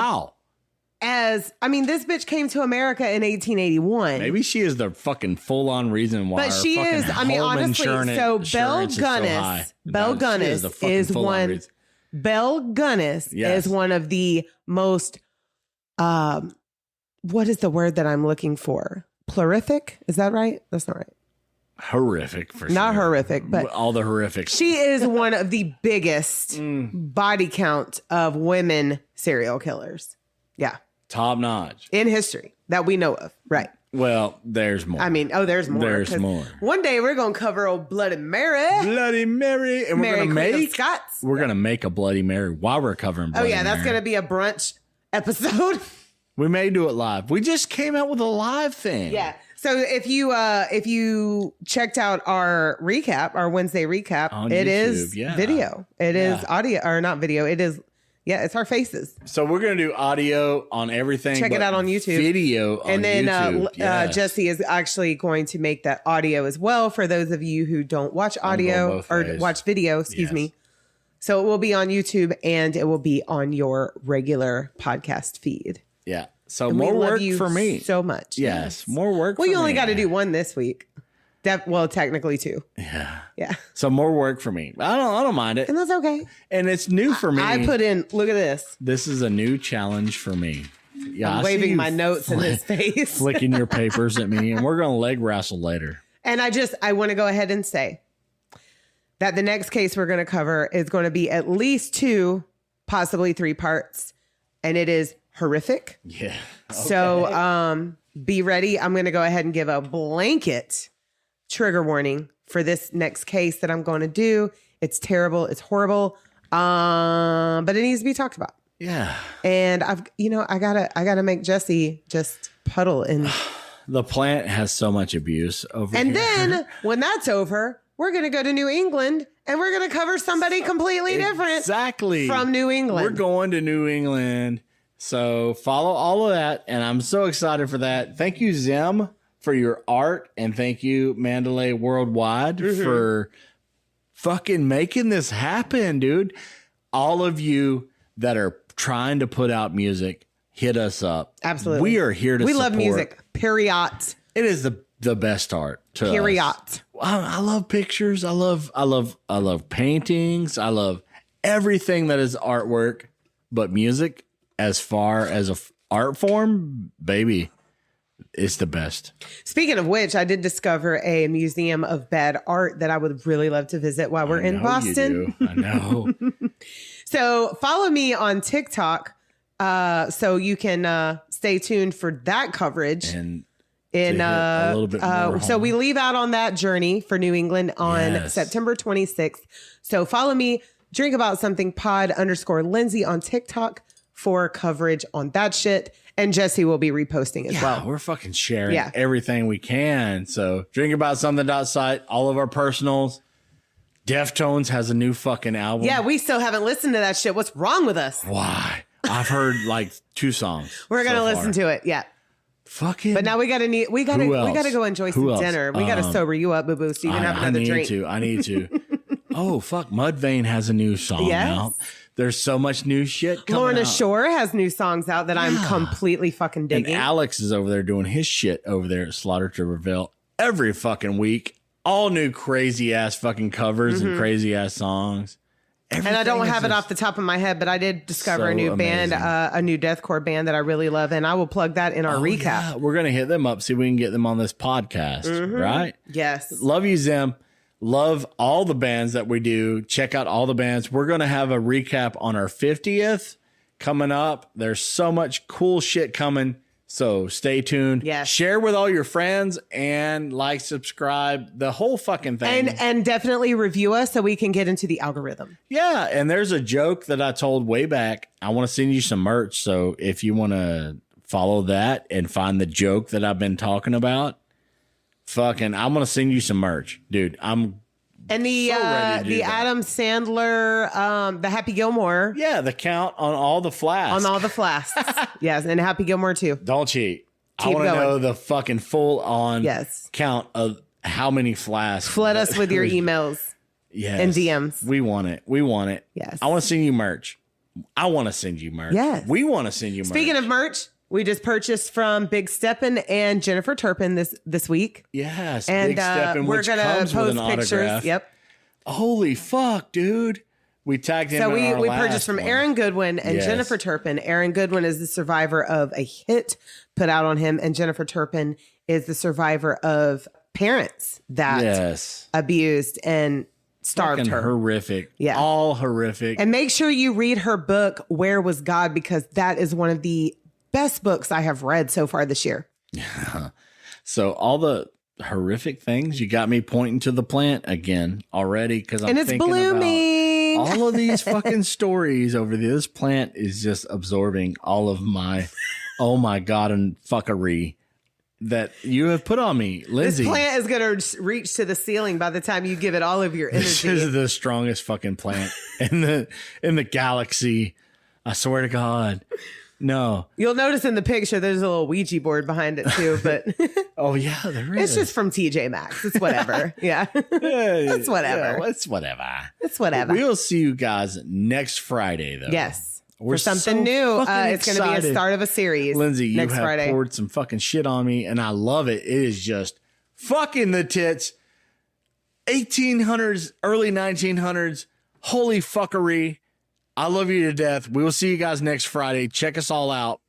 as, this bitch came to America in 1881. Maybe she is the fucking full-on reason why. But she is. Honestly. So Belle Gunness, Belle Gunness is one. Belle Gunness is one of the most, what is the word that I'm looking for? Plurific? Is that right? That's not right. Horrific for sure. Not horrific, but all the horrific. She is one of the biggest body count of women serial killers. Yeah. Top notch. In history that we know of. Right. Well, there's more. There's more. There's more. One day we're going to cover old Bloody Mary. Bloody Mary. And Mary we're going to Scots. We're going to make a Bloody Mary while we're covering Bloody Mary. That's going to be a brunch episode. We may do it live. We just came out with a live thing. Yeah. So if you checked out our recap, our Wednesday recap, on it YouTube, is video. It is audio, or not video. It is, it's our faces. So we're going to do audio on everything. Check it out on YouTube. Video on YouTube. And then Jesse is actually going to make that audio as well for those of you who don't watch audio or watch video, excuse me. So it will be on YouTube and it will be on your regular podcast feed. Yeah. So more work for me. So much. Yes. More work for me. Well, you only got to do one this week. Technically two. Yeah. Yeah. So more work for me. I don't mind it. And that's okay. And it's new for me. I put in, look at this. This is a new challenge for me. Yeah. I'm waving my notes in his face. Flicking your papers at me. And we're going to leg wrestle later. And I want to go ahead and say that the next case we're going to cover is going to be at least 2, possibly 3 parts. And it is horrific. Yeah. Okay. So be ready. I'm going to go ahead and give a blanket trigger warning for this next case that I'm going to do. It's terrible. It's horrible. But it needs to be talked about. Yeah. And I gotta make Jesse just puddle in. The plant has so much abuse over and here. And then when that's over, we're going to go to New England and we're going to cover somebody completely different. Exactly. From New England. We're going to New England. So follow all of that. And I'm so excited for that. Thank you, Zim, for your art. And thank you, Mandalay Worldwide, for fucking making this happen, dude. All of you that are trying to put out music, hit us up. Absolutely. We are here to support. We love music. Period. It is the best art to Period. us. I love pictures. I love paintings. I love everything that is artwork, but music, as far as a art form, baby, it's the best. Speaking of which, I did discover a museum of bad art that I would really love to visit while we're in Boston. I know. So follow me on TikTok so you can stay tuned for that coverage. And a little bit more so we leave out on that journey for New England on September 26th. So follow me, Drink About Something Pod _Lindsay on TikTok for coverage on that shit. And Jesse will be reposting as well. We're fucking sharing everything we can. So Drink About Something.site, all of our personals. Deftones has a new fucking album. Yeah, we still haven't listened to that shit. What's wrong with us? Why? I've heard like 2 songs. We're gonna listen to it. Yeah. Fucking. But now we gotta go enjoy some dinner. We gotta sober you up, boo boo, so you can have another drink. I need to. Oh fuck! Mudvayne has a new song out. There's so much new shit coming Lorna out. Shore has new songs out that I'm completely fucking digging. And Alex is over there doing his shit over there at Slaughter to Reveal every fucking week. All new crazy ass fucking covers and crazy ass songs. Everything, and I don't have it off the top of my head, but I did discover a new band, a new deathcore band that I really love, and I will plug that in our recap. Yeah. We're gonna hit them up, see if we can get them on this podcast, right? Yes. Love you, Zim. Love all the bands that we do. Check out all the bands. We're gonna have a recap on our 50th, coming up. There's so much cool shit coming. So stay tuned. Yes. Share with all your friends and like, subscribe, the whole fucking thing. And definitely review us so we can get into the algorithm. Yeah. And there's a joke that I told way back. I want to send you some merch. So if you want to follow that and find the joke that I've been talking about, I'm going to send you some merch. Dude, And the Adam Sandler, the Happy Gilmore. Yeah, the count on all the flasks. On all the flasks. Yes, and Happy Gilmore too. Don't cheat. I Keep want to going. know the fucking full on count of how many flasks. Flood us with your emails and DMs. We want it. We want it. Yes. I want to send you merch. I want to send you merch. Yes. We want to send you merch. Speaking of merch, we just purchased from Big Steppin and Jennifer Turpin this week. Yes. And Big Steppin', we're which going to comes with post an pictures. autograph. Yep. Holy fuck, dude. We tagged him. So in our we last purchased from one. Aaron Goodwin and Yes. Jennifer Turpin. Aaron Goodwin is the survivor of a hit put out on him, and Jennifer Turpin is the survivor of parents that abused and starved Fucking her. horrific. Yeah. All horrific. And make sure you read her book, Where Was God? Because that is one of the best books I have read so far this year. So all the horrific things, you got me pointing to the plant again already because I'm it's thinking blooming. about all of these fucking stories over there. This plant is just absorbing all of my, oh my God, and fuckery that you have put on me, Lindsay. This plant is going to reach to the ceiling by the time you give it all of your This energy. is the strongest fucking plant in the galaxy. I swear to God. No. You'll notice in the picture there's a little Ouija board behind it too, but Oh yeah, there is. it's just from TJ Maxx. It's whatever. Yeah. It's whatever. Yeah, it's whatever. It's whatever. We will see you guys next Friday, though. Yes. We're For something so new. fucking It's going to be a excited. start of a series. Lindsay, you next have Friday. poured some fucking shit on me, and I love it. It is just fucking the tits. 1800s, early 1900s. Holy fuckery. I love you to death. We will see you guys next Friday. Check us all out.